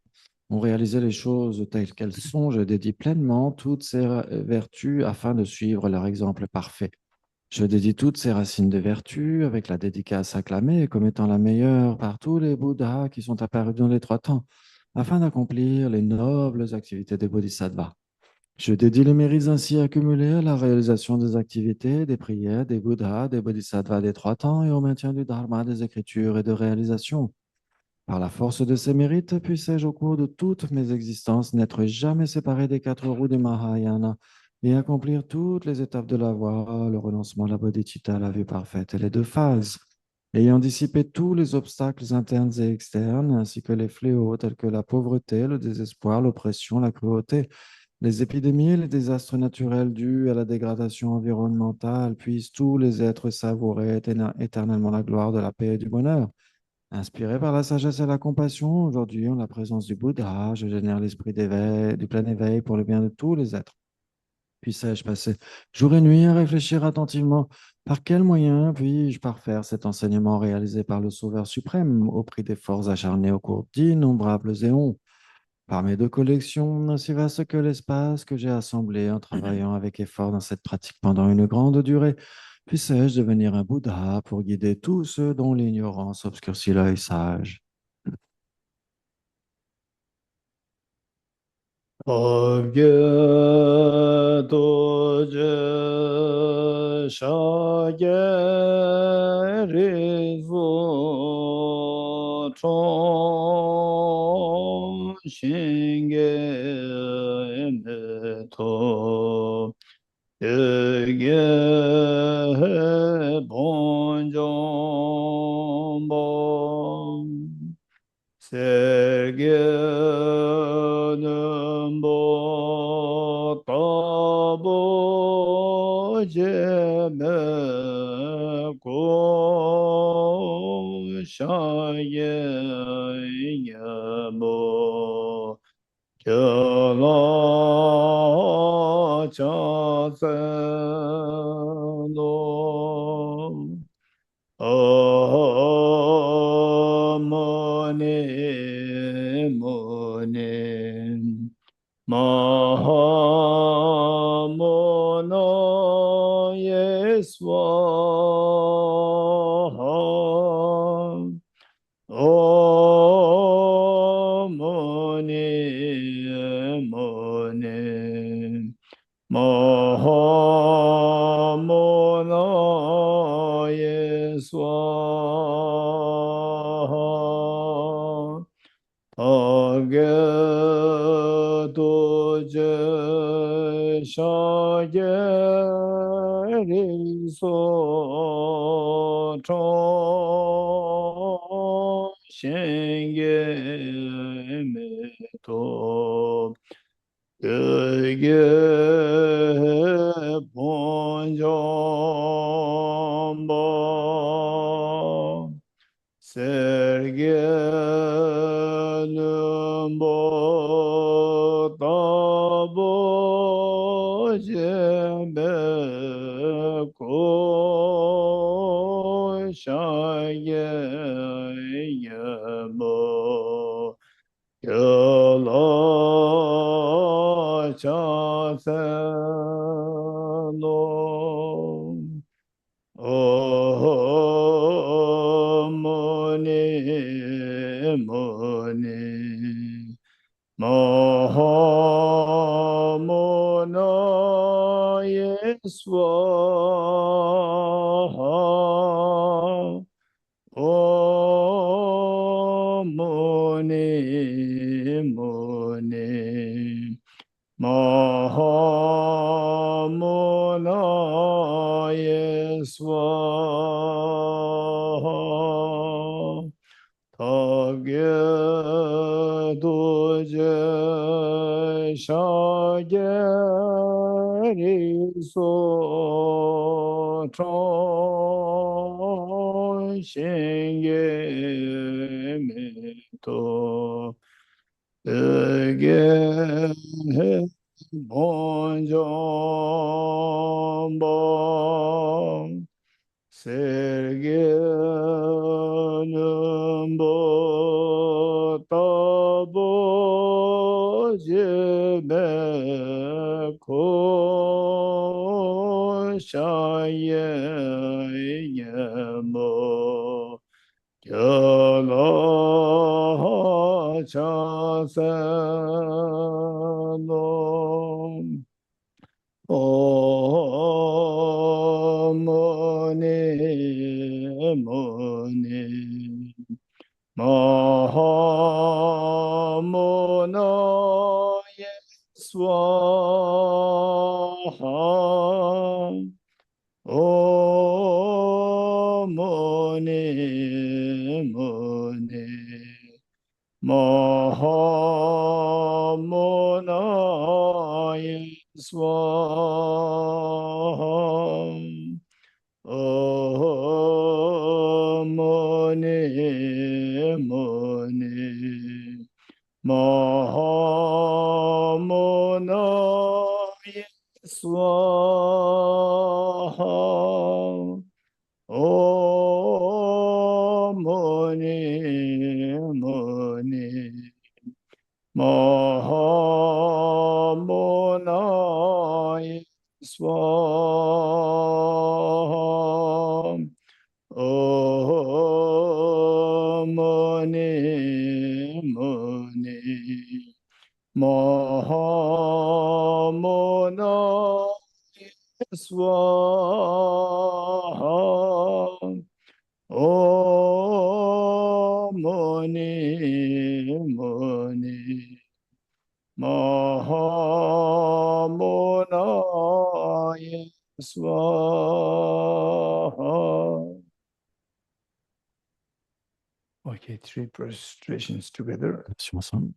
ont réalisé les choses telles qu'elles sont, je dédie pleinement toutes ces vertus afin de suivre leur exemple parfait. Je dédie toutes ces racines de vertu avec la dédicace acclamée comme étant la meilleure par tous les Bouddhas qui sont apparus dans les trois temps, afin d'accomplir les nobles activités des Bodhisattvas. Je dédie les mérites ainsi accumulés à la réalisation des activités, des prières, des Bouddhas, des Bodhisattvas des trois temps et au maintien du Dharma, des écritures et de réalisations. Par la force de ces mérites, puissé-je au cours de toutes mes existences n'être jamais séparé des quatre roues du Mahayana et accomplir toutes les étapes de la voie, le renoncement, la bodhicitta, la vue parfaite et les deux phases, ayant dissipé tous les obstacles internes et externes, ainsi que les fléaux tels que la pauvreté, le désespoir, l'oppression, la cruauté, les épidémies et les désastres naturels dus à la dégradation environnementale, puissent tous les êtres savourer éternellement la gloire de la paix et du bonheur. Inspiré par la sagesse et la compassion, aujourd'hui, en la présence du Bouddha, je génère l'esprit d'éveil, du plein éveil pour le bien de tous les êtres. Puissais-je passer jour et nuit à réfléchir attentivement par quel moyen puis-je parfaire cet enseignement réalisé par le Sauveur suprême au prix d'efforts acharnés au cours d'innombrables éons. Par mes deux collections, aussi vaste que l'espace que j'ai assemblé en travaillant avec effort dans cette pratique pendant une grande durée, puissais-je devenir un Bouddha pour guider tous ceux dont l'ignorance obscurcit l'œil sage. 세계는 못다보제메고 샤예야모 겨라자세노 어머니 모님 마하모노 예수와 어머니 모님 마하모노 예수와 샤예리소초신게메도 그게 본전보 세계는 못다보제메고 샤예야모 열라자세노 어머니 모니 마하모나 예수와 어머니 모니 마하모나 예수와 타게도제 샤게리소 shinge to ge bonjombo serge는 보따보지메 고샤예예모 겨가차세노 어머니 마하모나예 스와하 어머니 마하모나예 스와하 어머니 마하모나예 스와하 어머니 마하모나예 스와하 어머니 마하모나예 스와하 어머니 마하모나예 스와하. Okay, three prostrations together. Sur ensemble.